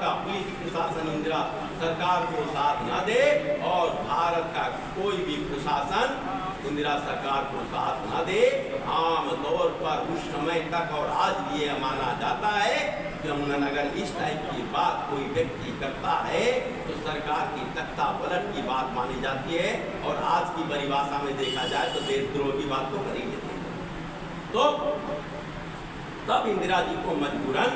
का पुलिस प्रशासन इंदिरा सरकार को साथ न दे और भारत का कोई भी प्रशासन इंदिरा सरकार को साथ न दे। आम तौर पर उस समय तक और आज भी ये माना जाता है कि अगर इस टाइप की बात कोई व्यक्ति करता है तो सरकार की तख्ता पलट की बात मानी जाती है, और आज की परिभाषा में देखा जाए तो देशद्रोह की बात तो कर ही लेते हैं। तो तब इंदिरा जी को मजबूरन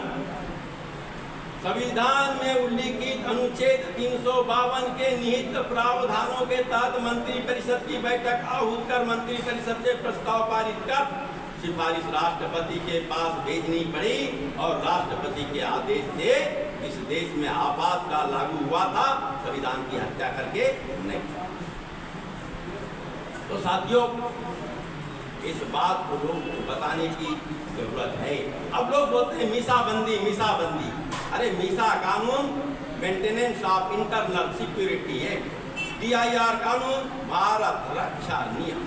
संविधान में उल्लिखित अनुच्छेद 352 के निहित प्रावधानों के तहत मंत्रिपरिषद की बैठक आहूत कर मंत्रिपरिषद से प्रस्ताव पारित कर सिफारिश राष्ट्रपति के पास भेजनी पड़ी, और राष्ट्रपति के आदेश से इस देश में आपातकाल लागू हुआ था, संविधान की हत्या करके नहीं। तो साथियों, इस बात को लोगों को बताने की जरूरत है। अब लोग बोलते हैं मीसाबंदी। अरे मीसा कानून मेंटेनेंस ऑफ इंटरनल सिक्योरिटी है, DIR कानून भारत रक्षा नियम,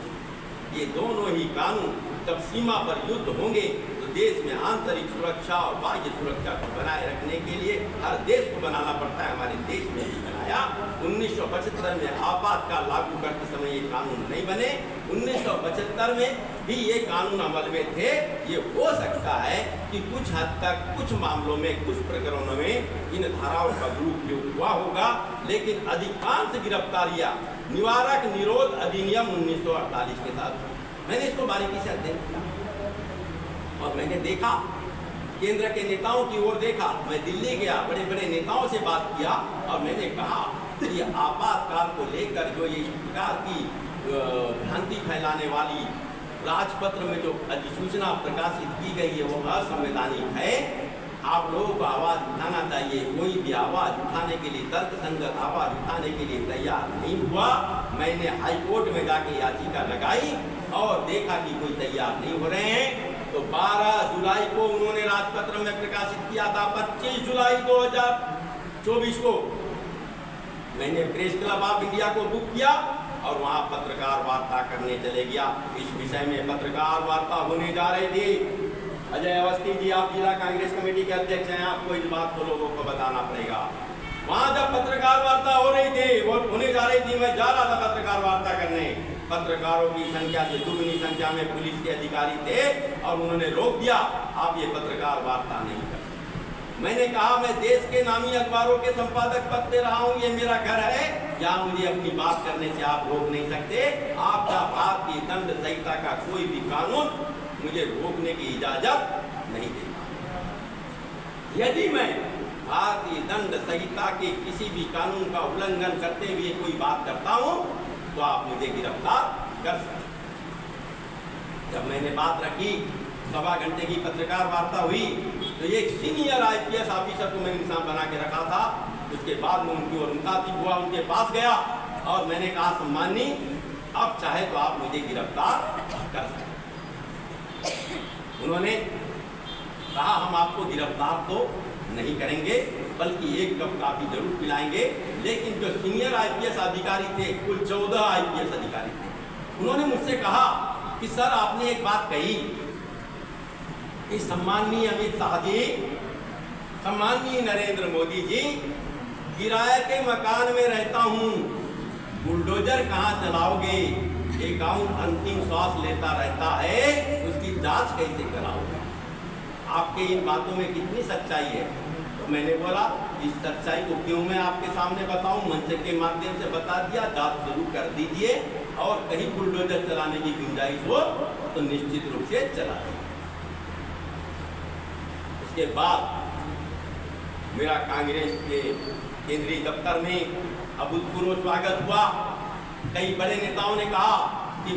ये दोनों ही कानून जब सीमा पर युद्ध होंगे तो देश में आंतरिक सुरक्षा और बाह्य सुरक्षा को बनाए रखने के लिए हर देश को बनाना पड़ता है। हमारे देश में भी बनाया। 1975 में आपातकाल लागू करते समय ये कानून नहीं बने। 1975 में भी ये कानून अमल में थे। ये हो सकता है कि कुछ हद तक कुछ मामलों में, कुछ प्रकरणों में इन धाराओं का दुरुपयोग हुआ होगा, लेकिन अधिकांश गिरफ्तारियां निवारक निरोध अधिनियम 1948 के तहत। मैंने इसको बारीकी से अध्ययन किया और मैंने देखा, केंद्र के नेताओं की ओर देखा। मैं दिल्ली गया, बड़े बड़े नेताओं से बात किया और मैंने कहा कि ये आपातकाल को लेकर जो ये इस प्रकार की भ्रांति फैलाने वाली राजपत्र में जो अधिसूचना प्रकाशित की गई है वो असंवैधानिक है। आप लोगों को आवाज उठाना चाहिए। कोई भी आवाज उठाने के लिए, तर्कसंगत आवाज उठाने के लिए तैयार नहीं हुआ। मैंने हाईकोर्ट में जाके याचिका लगाई और देखा कि कोई तैयार नहीं हो रहे हैं। तो 12 जुलाई को उन्होंने राजपत्र में प्रकाशित किया था। 25 जुलाई 2024 को मैंने प्रेस क्लब ऑफ इंडिया को बुक किया और वहाँ पत्रकार वार्ता करने चले गया। इस विषय में पत्रकार वार्ता होने जा रही थी। अजय अवस्थी जी, आप जिला कांग्रेस कमेटी के अध्यक्ष हैं, आपको इस बात को लोगों को बताना पड़ेगा। वहाँ जब पत्रकार वार्ता हो रही थी, वो होने जा रही थी, मैं जा रहा था पत्रकार वार्ता करने। पत्रकारों की संख्या से दुगनी संख्या में पुलिस के अधिकारी थे और उन्होंने रोक दिया, आप ये पत्रकार वार्ता नहीं कर सकते। मैंने कहा, मैं देश के नामी अखबारों के संपादक पद पे रहा हूँ, ये मेरा घर है, यहाँ मुझे अपनी बात करने से आप रोक नहीं सकते। आपका भारतीय दंड संहिता का कोई भी कानून मुझे रोकने की इजाजत नहीं देता। यदि मैं भारतीय दंड संहिता के किसी भी कानून का उल्लंघन करते हुए कोई बात करता हूं तो आप मुझे गिरफ्तार कर सकते। जब मैंने बात रखी, 1.25 घंटे की पत्रकार वार्ता हुई, तो एक सीनियर IPS ऑफिसर को मैंने निशान बना के रखा था। उसके बाद में उनकी ओर मुखातिब हुआ, उनके पास गया और मैंने कहा, सम्मानी, अब चाहे तो आप मुझे गिरफ्तार कर सकते। उन्होंने कहा, हम आपको गिरफ्तार तो नहीं करेंगे, बल्कि एक कप काफी जरूर पिलाएंगे। लेकिन जो सीनियर IPS अधिकारी थे, कुल 14 IPS अधिकारी थे, उन्होंने मुझसे कहा कि सर, आपने एक बात कही कि सम्माननीय अमित शाह जी, सम्माननीय नरेंद्र मोदी जी, किराए के मकान में रहता हूँ, बुलडोजर कहाँ चलाओगे? अकाउंट अंतिम श्वास लेता रहता है, उसकी जांच कैसे कराओगे? आपके इन बातों में कितनी सच्चाई है? तो मैंने बोला, इस सच्चाई को क्यों मैं आपके सामने बताऊं? मंच के माध्यम से बता दिया, जांच शुरू कर दीजिए और कहीं बुलडोजर चलाने की गुंजाइश हो तो निश्चित रूप से चला दीजिए। उसके बाद मेरा कांग्रेस के केंद्रीय दफ्तर में अभूतपूर्व स्वागत हुआ। कई बड़े नेताओं ने कहा कि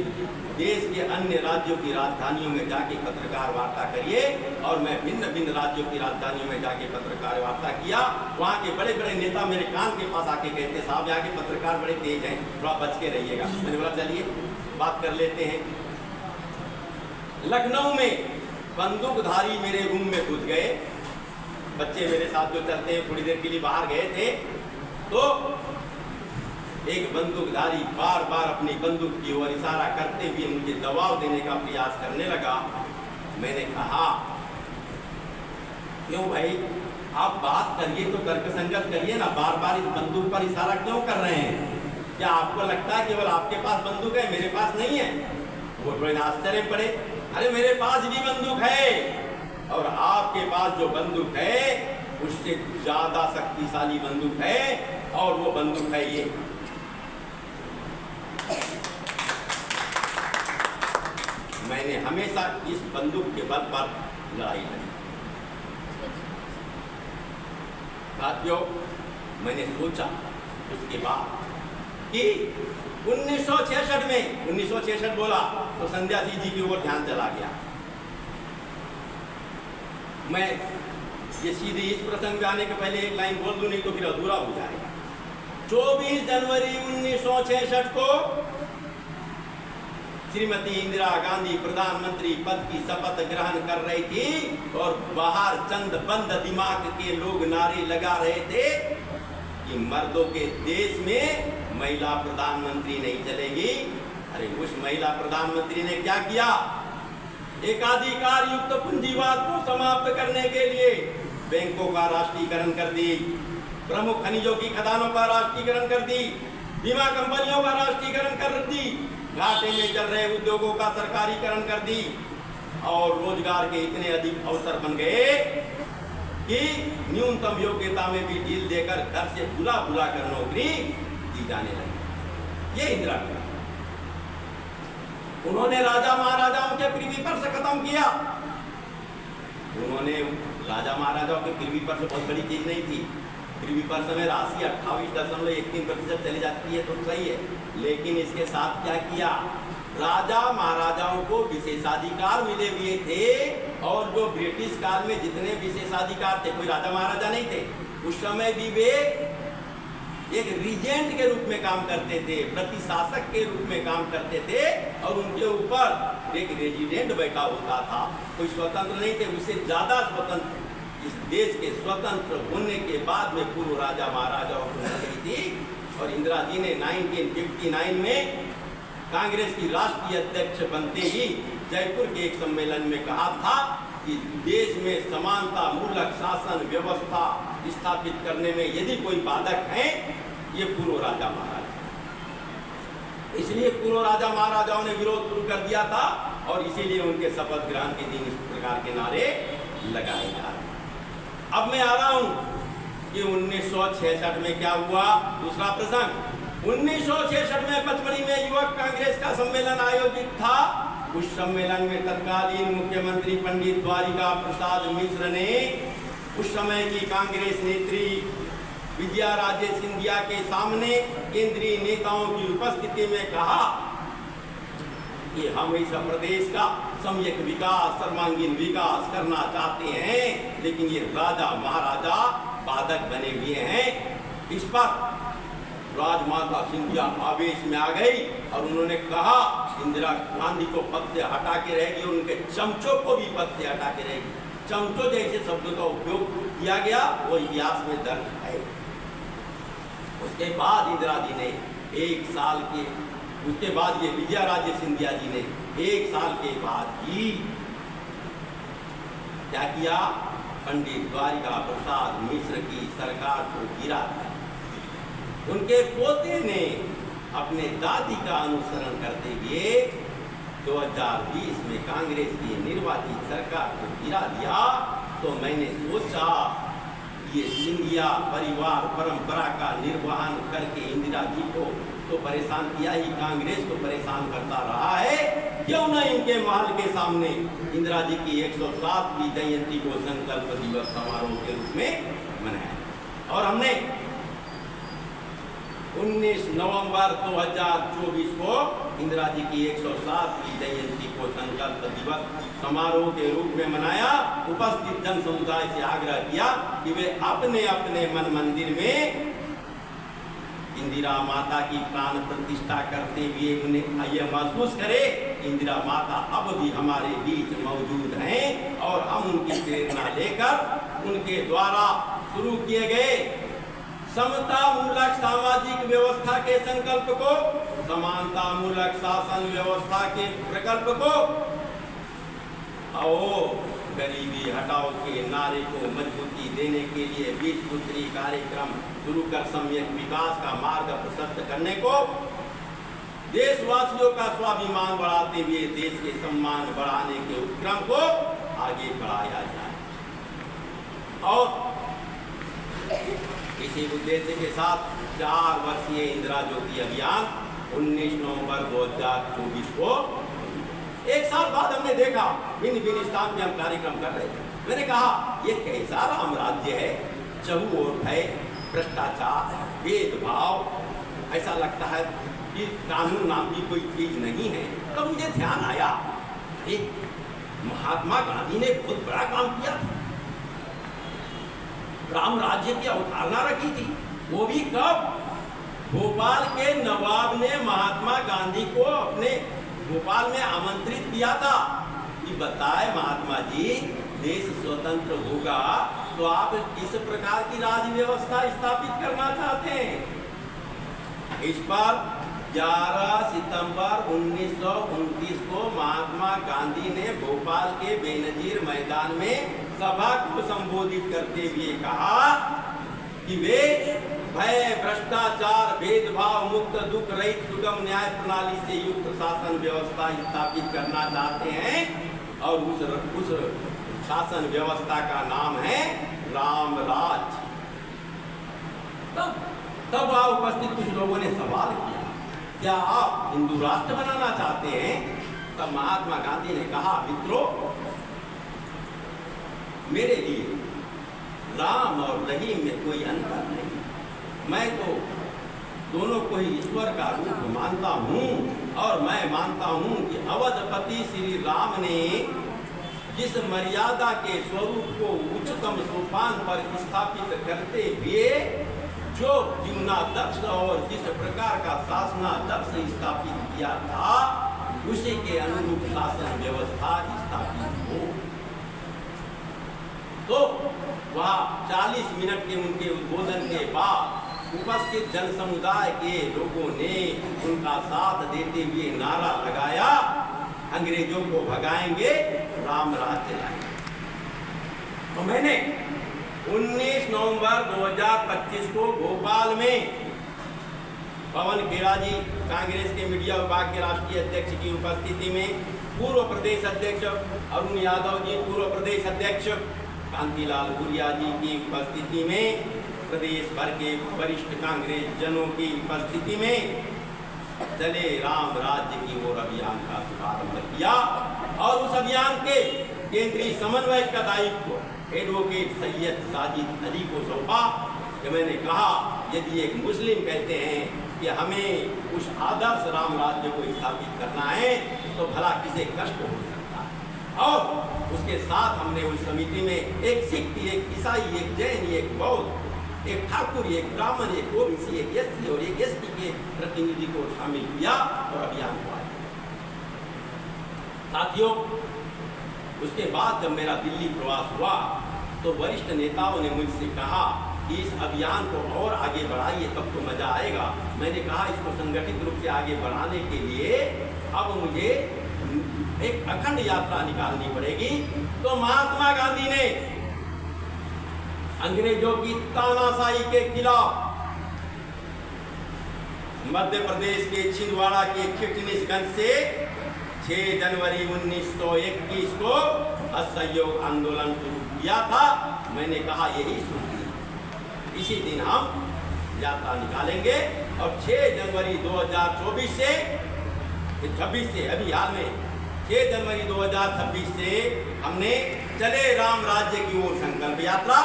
देश के अन्य राज्यों की राजधानियों में जाके पत्रकार वार्ता करिए, और मैं भिन्न भिन्न राज्यों की राजधानियों में जाके पत्रकार वार्ता किया। वहाँ के बड़े बड़े नेता मेरे कान के पास आके कहते, साहब यहाँ के पत्रकार बड़े तेज हैं, थोड़ा बच के रहिएगा। मैंने बोला चलिए बात कर लेते हैं। लखनऊ में बंदूकधारी मेरे रूम में घुस गए, बच्चे मेरे साथ जो चलते हैं, थोड़ी देर के लिए बाहर गए थे, तो एक बंदूकधारी बार बार अपनी बंदूक की ओर इशारा करते हुए मुझे दबाव देने का प्रयास करने लगा। मैंने कहा, क्यों भाई, आप बात करिए तो तर्कसंगत करिए ना, बार बार इस बंदूक पर इशारा क्यों कर रहे हैं? क्या आपको लगता है केवल आपके पास बंदूक है, मेरे पास नहीं है? वो बड़े आश्चर्य पड़े, अरे मेरे पास भी बंदूक है, और आपके पास जो बंदूक है उससे ज्यादा शक्तिशाली बंदूक है, और वो बंदूक है ये। मैंने हमेशा इस बंदूक के बल पर लड़ाई लड़ी। साथियों, मैंने सोचा उसके बाद कि 1966 में 1966 बोला तो संध्या सिंह जी की ओर ध्यान चला गया। मैं ये सीधे इस प्रसंग में आने के पहले एक लाइन बोल दूं, नहीं तो फिर अधूरा हो जाएगा। 24 जनवरी 1966 को श्रीमती इंदिरा गांधी प्रधानमंत्री पद की शपथ ग्रहण कर रही थी, और बाहर चंद बंद दिमाग के लोग नारे लगा रहे थे कि मर्दों के देश में महिला प्रधानमंत्री नहीं चलेगी। अरे उस महिला प्रधानमंत्री ने क्या किया? एकाधिकार युक्त पूंजीवाद को समाप्त करने के लिए बैंकों का राष्ट्रीयकरण कर दी, प्रमुख खनिजों की खदानों का राष्ट्रीयकरण कर दी, बीमा कंपनियों का राष्ट्रीयकरण कर दी, घाटे में चल रहे उद्योगों का सरकारीकरण कर दी, और रोजगार के इतने अधिक अवसर बन गए कि न्यूनतम योग्यता में भी ढील देकर घर से बुला बुला कर नौकरी दी जाने लगी। ये इंदिरा गांधी। उन्होंने राजा महाराजाओं के पृथ्वी पर से खत्म किया। उन्होंने राजा महाराजाओं के पृथ्वी पर से बहुत बड़ी चीज नहीं थी। पृथ्वी पर समय राशि 28.13% चली जाती है तो सही है, लेकिन इसके साथ क्या किया? राजा महाराजाओं को विशेषाधिकार मिले हुए थे, और जो ब्रिटिश काल में जितने विशेषाधिकार थे, कोई राजा महाराजा नहीं थे, उस समय भी वे एक रीजेंट के रूप में काम करते थे, प्रतिशासक के रूप में काम करते थे, और उनके ऊपर एक रेजिडेंट बैठा होता था। कोई स्वतंत्र नहीं थे, उससे ज्यादा स्वतंत्र इस देश के स्वतंत्र होने के बाद में पूर्व राजा महाराजाओं को मिल गई थी। और इंदिरा जी ने 1959 में कांग्रेस की राष्ट्रीय अध्यक्ष बनते ही जयपुर के एक सम्मेलन में कहा था कि देश में समानता मूलक शासन व्यवस्था स्थापित करने में यदि कोई बाधक है, ये पूर्व राजा महाराजा। इसलिए पूर्व राजा महाराजाओं ने विरोध शुरू कर दिया था, और इसीलिए उनके शपथ ग्रहण के दिन इस प्रकार के नारे लगाए जा रहे। अब मैं आ रहा हूं कि 1966 में क्या हुआ। दूसरा प्रसंग, 1966 में पचमढ़ी में युवक कांग्रेस का सम्मेलन आयोजित था। उस सम्मेलन में तत्कालीन मुख्यमंत्री पंडित द्वारिका प्रसाद मिश्र ने उस समय की कांग्रेस नेत्री विजया राजे सिंधिया के सामने केंद्रीय नेताओं की उपस्थिति में कहा कि हम इस प्रदेश का सम्यक विकास, सर्वांगीण विकास करना चाहते हैं, लेकिन ये राजा महाराजा बाधक बने हुए हैं। इस पर राजमाता सिंधिया आवेश में आ गई, और उन्होंने कहा इंदिरा गांधी को पद से हटा के रहेगी, और उनके चमचों को भी पद से हटा के रहेगी। चमचों जैसे शब्दों का उपयोग किया गया, वो इतिहास में दर्ज है। उसके बाद इंदिरा जी ने एक साल के, उसके बाद ये विजया राजे सिंधिया जी ने 1 साल के बाद ही क्या किया? पंडित द्वारिका प्रसाद मिश्र की सरकार को गिरा दिया। उनके पोते ने अपने दादी का अनुसरण करते हुए 2020 में कांग्रेस की निर्वाचित सरकार को गिरा दिया। तो मैंने सोचा ये सिंधिया परिवार परंपरा का निर्वहन करके इंदिरा जी को तो परेशान किया ही, कांग्रेस को परेशान करता रहा है, क्यों न इनके महल के सामने इंदिरा जी की 107वीं जयंती को संकल्प दिवस समारोह के रूप में मनाया। और हमने 19 नवंबर 2024 को इंदिरा जी की 107वीं जयंती को संकल्प दिवस समारोह के रूप में मनाया। उपस्थित जन समुदाय से आग्रह किया कि वे अपने अपने मन मंदिर में इंदिरा माता की प्राण प्रतिष्ठा करते हुए उन्हें यह महसूस करे इंदिरा माता अब भी हमारे बीच मौजूद हैं और हम उनकी प्रेरणा लेकर उनके द्वारा शुरू किए गए समता मूलक सामाजिक व्यवस्था के संकल्प को, समानता मूलक शासन व्यवस्था के प्रकल्प को और गरीबी हटाओ के नारे को मजबूती देने के लिए 20 सूत्री कार्यक्रम शुरू कर सम्यक विकास का मार्ग प्रशस्त करने को, देशवासियों का स्वाभिमान बढ़ाते हुए देश के सम्मान बढ़ाने के उपक्रम को आगे बढ़ाया जाए। और इसी उद्देश्य के साथ 4 वर्षीय इंदिरा ज्योति अभियान 19 नवंबर 2024 को 1 साल बाद हमने देखा भिन्न भिन्न स्थान पे हम कार्यक्रम कर रहे थे। मैंने कहा ये कैसा राम राज्य है, चहु ओर भय, भ्रष्टाचार, भेदभाव, ऐसा लगता है कि कानून नाम की कोई चीज नहीं है। तब मुझे ध्यान आया महात्मा गांधी ने बहुत बड़ा काम किया था, राम राज्य की अवधारणा रखी थी। वो भी कब? भोपाल के नवाब ने महात्मा गांधी को अपने भोपाल में आमंत्रित किया था कि बताए महात्मा जी देश स्वतंत्र होगा तो आप किस प्रकार की राज्य व्यवस्था स्थापित करना चाहते हैं। इस पर 11 सितंबर 1929 को महात्मा गांधी ने भोपाल के बेनजीर मैदान में सभा को संबोधित करते हुए कहा कि वे भय, भ्रष्टाचार, भेदभाव मुक्त, दुख रहित, सुगम न्याय प्रणाली से युक्त शासन व्यवस्था स्थापित करना चाहते हैं और उस शासन व्यवस्था का नाम है राम राज। तब उपस्थित कुछ लोगों ने सवाल किया, क्या आप हिंदू राष्ट्र बनाना चाहते हैं? तब महात्मा गांधी ने कहा, मित्रों, मेरे लिए राम और रहीम में कोई अंतर नहीं। मैं तो दोनों को ही ईश्वर का रूप मानता हूँ और मैं मानता हूँ कि अवधपति श्री राम ने जिस मर्यादा के स्वरूप को उच्चतम सोपान पर स्थापित करते हुए जो जीवनादर्श और जिस प्रकार का शासनादर्श स्थापित किया था उसी के अनुरूप शासन व्यवस्था स्थापित हो। तो वह 40 मिनट के उनके उद्बोधन के बाद उपस्थित जन समुदाय के लोगों ने उनका साथ देते हुए नारा लगाया, अंग्रेजों को भगाएंगे, राम राज्य लाएंगे। तो मैंने 19 नवंबर 2025 को भोपाल में पवन खेड़ा जी, कांग्रेस के मीडिया विभाग के राष्ट्रीय अध्यक्ष की उपस्थिति में, पूर्व प्रदेश अध्यक्ष अरुण यादव जी, पूर्व प्रदेश अध्यक्ष कांतिलाल भूरिया जी की उपस्थिति में, प्रदेश भर के वरिष्ठ कांग्रेस जनों की उपस्थिति में चले राम राज्य की ओर अभियान का शुभारंभ किया और उस अभियान के केंद्रीय समन्वय का दायित्व एडवोकेट सैयद साजिद अली को सौंपा। कि मैंने कहा यदि एक मुस्लिम कहते हैं कि हमें उस आदर्श राम राज्य को स्थापित करना है तो भला किसे कष्ट हो सकता है। और उसके साथ हमने उस समिति में एक सिख, एक ईसाई, एक जैन, एक बौद्ध, एक ठाकुर, एक ब्राह्मण, एक ओबीसी, एक एससी और एक एसटी के प्रतिनिधि को शामिल किया और अभियान को आया। साथियों, उसके बाद जब मेरा दिल्ली प्रवास हुआ तो वरिष्ठ नेताओं ने मुझसे कहा कि इस अभियान को और आगे बढ़ाइए, तब तो मजा आएगा। मैंने कहा इसको संगठित रूप से आगे बढ़ाने के लिए अब मुझे एक अखंड यात्रा निकालनी पड़ेगी। तो महात्मा गांधी ने अंग्रेजों की तानाशाही के खिलाफ मध्य प्रदेश के छिंदवाड़ा के खिटनीसगंज से 6 जनवरी 1921 को असहयोग आंदोलन शुरू किया था। मैंने कहा यही शुरू, इसी दिन हम यात्रा निकालेंगे और 6 जनवरी 2024 से 26 से अभी हाल में 6 जनवरी 2026 से हमने चले राम राज्य की ओर संकल्प यात्रा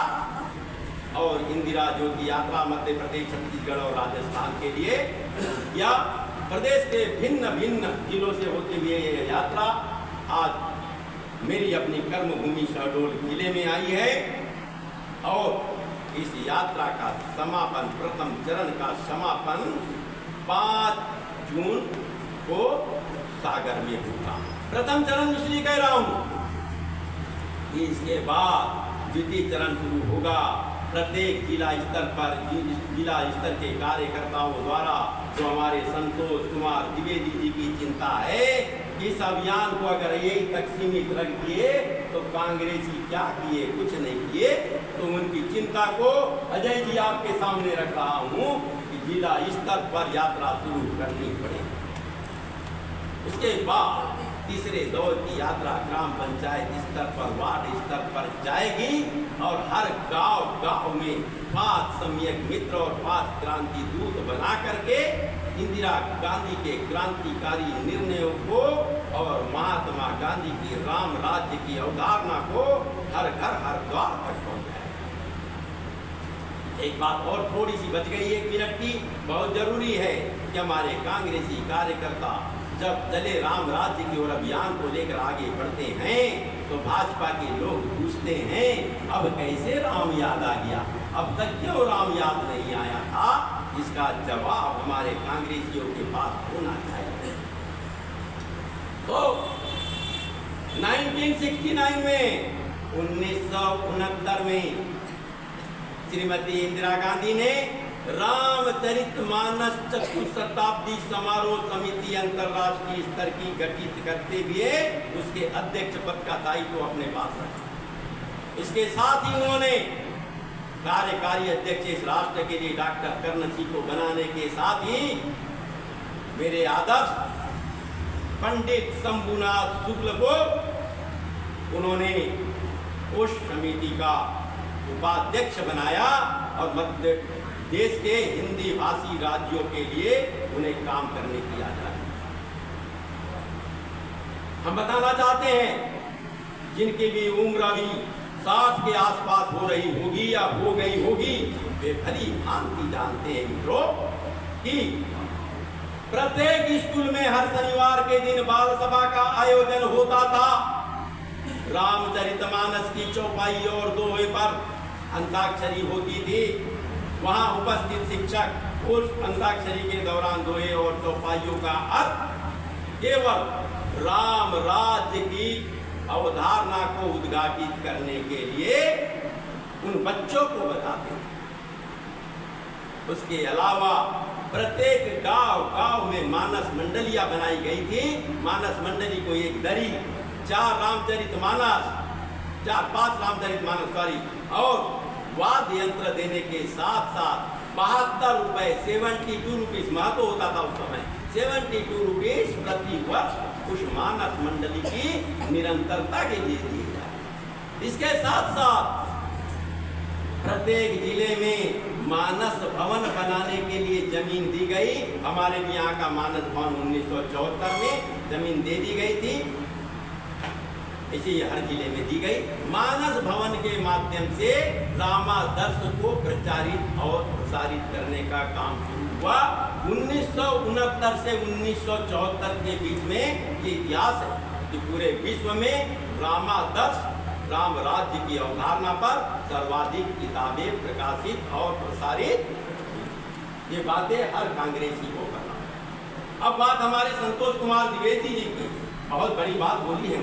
और इंदिरा ज्योति यात्रा मध्य प्रदेश, छत्तीसगढ़ और राजस्थान के लिए, या प्रदेश के भिन्न भिन्न जिलों से होते हुए ये यात्रा आज मेरी अपनी कर्मभूमि शहडोल जिले में आई है। और इस यात्रा का समापन, प्रथम चरण का समापन 5 जून को सागर में होगा। प्रथम चरण इसलिए कह रहा हूं कि इसके बाद द्वितीय चरण शुरू होगा। प्रत्येक जिला स्तर पर जिला स्तर के कार्यकर्ताओं द्वारा जो हमारे संतोष कुमार द्विवेदी जी की चिंता है कि इस अभियान को अगर यही तक सीमित रख दिए तो कांग्रेसी क्या किए, कुछ नहीं किए, तो उनकी चिंता को अजय जी आपके सामने रख रहा हूं कि जिला स्तर पर यात्रा शुरू करनी पड़ेगी। उसके बाद तीसरे दौर की यात्रा ग्राम पंचायत स्तर पर, वार्ड स्तर पर जाएगी और हर गांव गांव में 5 सम्यक मित्र और 5 क्रांति दूत बना करके इंदिरा गांधी के क्रांतिकारी निर्णयों को और महात्मा गांधी की राम राज्य की अवधारणा को हर घर हर द्वार तक पहुंचाएगा। एक बात और थोड़ी सी बच गई 1 मिनट की, बहुत जरूरी है कि हमारे कांग्रेसी कार्यकर्ता जब चले राम राज्य की ओर अभियान को लेकर आगे बढ़ते हैं तो भाजपा के लोग पूछते हैं अब कैसे राम याद आ गया, अब तक क्यों राम याद नहीं आया था। इसका जवाब हमारे कांग्रेसियों के पास होना चाहिए। तो 1969 में 1969 में श्रीमती इंदिरा गांधी ने रामचरितमानस चतुशताब्दी समारोह समिति अंतरराष्ट्रीय स्तर की गठित करते हुए उसके अध्यक्ष पद का दायित्व अपने पास रखा। इसके साथ ही उन्होंने कार्यकारी अध्यक्ष इस राष्ट्र के लिए डॉक्टर कर्ण सिंह को बनाने के साथ ही मेरे आदर्श पंडित शंभुनाथ शुक्ल को उन्होंने उस समिति का उपाध्यक्ष बनाया और मध्य देश के हिंदी भाषी राज्यों के लिए उन्हें काम करने की आजादी। हम बताना चाहते हैं जिनकी भी उम्र अभी 60 के आसपास हो रही होगी या हो गई होगी, वे भली भांति जानते हैं मित्रों कि प्रत्येक स्कूल में हर शनिवार के दिन बाल सभा का आयोजन होता था। रामचरितमानस की चौपाई और दोहे पर अंताक्षरी होती थी। वहां उपस्थित शिक्षक उस अंताक्षरी के दौरान दोहे और चौपाइयों का अर्थ केवल राम राज्य की अवधारणा को उद्घाटित करने के लिए उन बच्चों को बताते थे। उसके अलावा प्रत्येक गांव में मानस मंडलियां बनाई गई थी। मानस मंडली को एक दरी, 5 रामचरितमानस और वाद्य यंत्र देने के साथ साथ 72 रुपए 72 रुपीज महत्व होता था उस समय, 72 रुपीज प्रति वर्ष उस मानस मंडली की निरंतरता के लिए दिए जाए। इसके साथ साथ प्रत्येक जिले में मानस भवन बनाने के लिए जमीन दी गई। हमारे भी यहाँ का मानस भवन 1974 में जमीन दे दी गई थी, इसी हर जिले में दी गई। मानस भवन के माध्यम से रामादर्श को प्रचारित और प्रसारित करने का काम शुरू हुआ। 1969 से 1974 के बीच में ये इतिहास है कि पूरे विश्व में रामादर्श, राम राज्य की अवधारणा पर सर्वाधिक किताबें प्रकाशित और प्रसारित। ये बातें हर कांग्रेसी को करना। अब बात हमारे संतोष कुमार द्विवेदी जी की, बहुत बड़ी बात बोली है।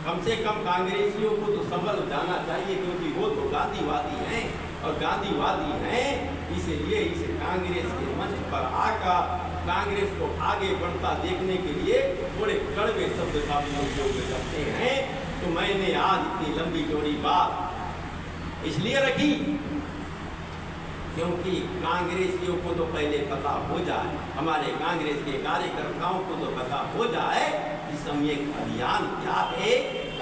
कम से कम कांग्रेसियों को तो संभल जाना चाहिए, क्योंकि वो तो गांधीवादी हैं और गांधीवादी हैं इसलिए इस कांग्रेस के मंच पर आकर कांग्रेस को आगे बढ़ता देखने के लिए थोड़े कड़वे शब्द का भी उपयोग करते हैं। तो मैंने आज इतनी लंबी चौड़ी बात इसलिए रखी क्योंकि कांग्रेसियों को तो पहले पता हो जाए, हमारे कांग्रेस के कार्यकर्ताओं को तो पता हो जाए कि सम्यक अभियान क्या है,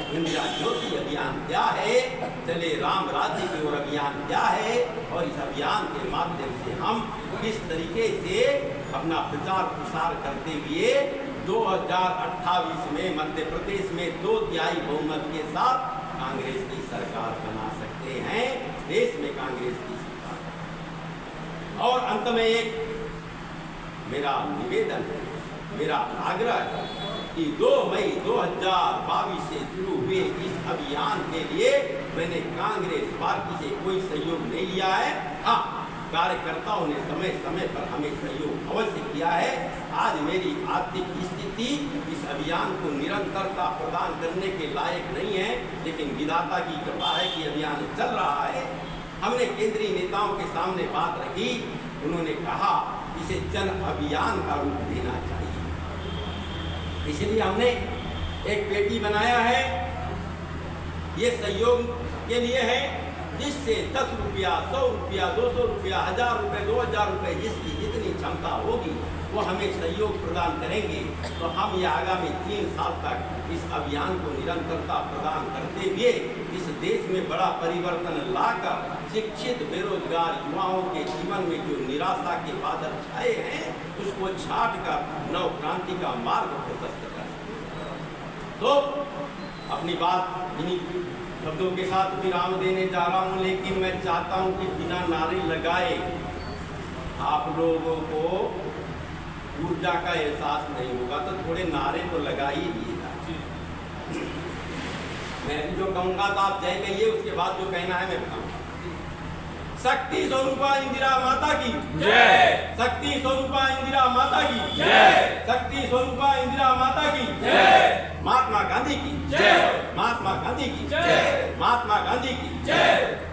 इंदिरा ज्योति अभियान क्या है, चले राम राज्य की ओर अभियान क्या है, और इस अभियान के माध्यम से हम किस तरीके से अपना प्रचार प्रसार करते हुए 2028 में मध्य प्रदेश में 2/3 बहुमत के साथ कांग्रेस की सरकार बना सकते हैं। देश में कांग्रेस की सरकार। और अंत में एक मेरा निवेदन है, मेरा आग्रह है कि 2 मई 2022 से शुरू हुए इस अभियान के लिए मैंने कांग्रेस पार्टी से कोई सहयोग नहीं लिया है। हाँ, कार्यकर्ताओं ने समय समय पर हमें सहयोग अवश्य किया है। आज मेरी आर्थिक स्थिति इस अभियान को निरंतरता प्रदान करने के लायक नहीं है, लेकिन विधाता की कृपा है कि अभियान चल रहा है। हमने केंद्रीय नेताओं के सामने बात रखी, उन्होंने कहा इसे जन अभियान का रूप देना चाहिए, इसलिए हमने एक पेटी बनाया है। ये सहयोग के लिए है, जिससे 10 रुपया, 100 रुपया, 200 रुपया, 1000 रुपये, 2000 रुपये, जिसकी जितनी क्षमता होगी वो हमें सहयोग प्रदान करेंगे। तो हम ये आगामी 3 साल तक इस अभियान को निरंतरता प्रदान करते हुए इस देश में बड़ा परिवर्तन लाकर शिक्षित बेरोजगार युवाओं के जीवन में जो निराशा के बादल छाए हैं उसको छाट कर नव क्रांति का मार्ग प्रशस्त कर। तो अपनी बात इन्हीं शब्दों के साथ विराम देने जा रहा हूँ, लेकिन मैं चाहता हूँ कि बिना नारे लगाए आप लोगों को ऊर्जा का एहसास नहीं होगा, तो थोड़े नारे तो लगा ही दिएगा। मैं भी जो कहूँगा तो आप जय कहिए, उसके बाद जो कहना है मैं बताऊँगा। शक्ति स्वरूपा इंदिरा माता की जय। शक्ति स्वरूपा इंदिरा माता की जय। शक्ति स्वरूपा इंदिरा माता की जय। महात्मा गांधी की जय। महात्मा गांधी की जय। महात्मा गांधी की जय।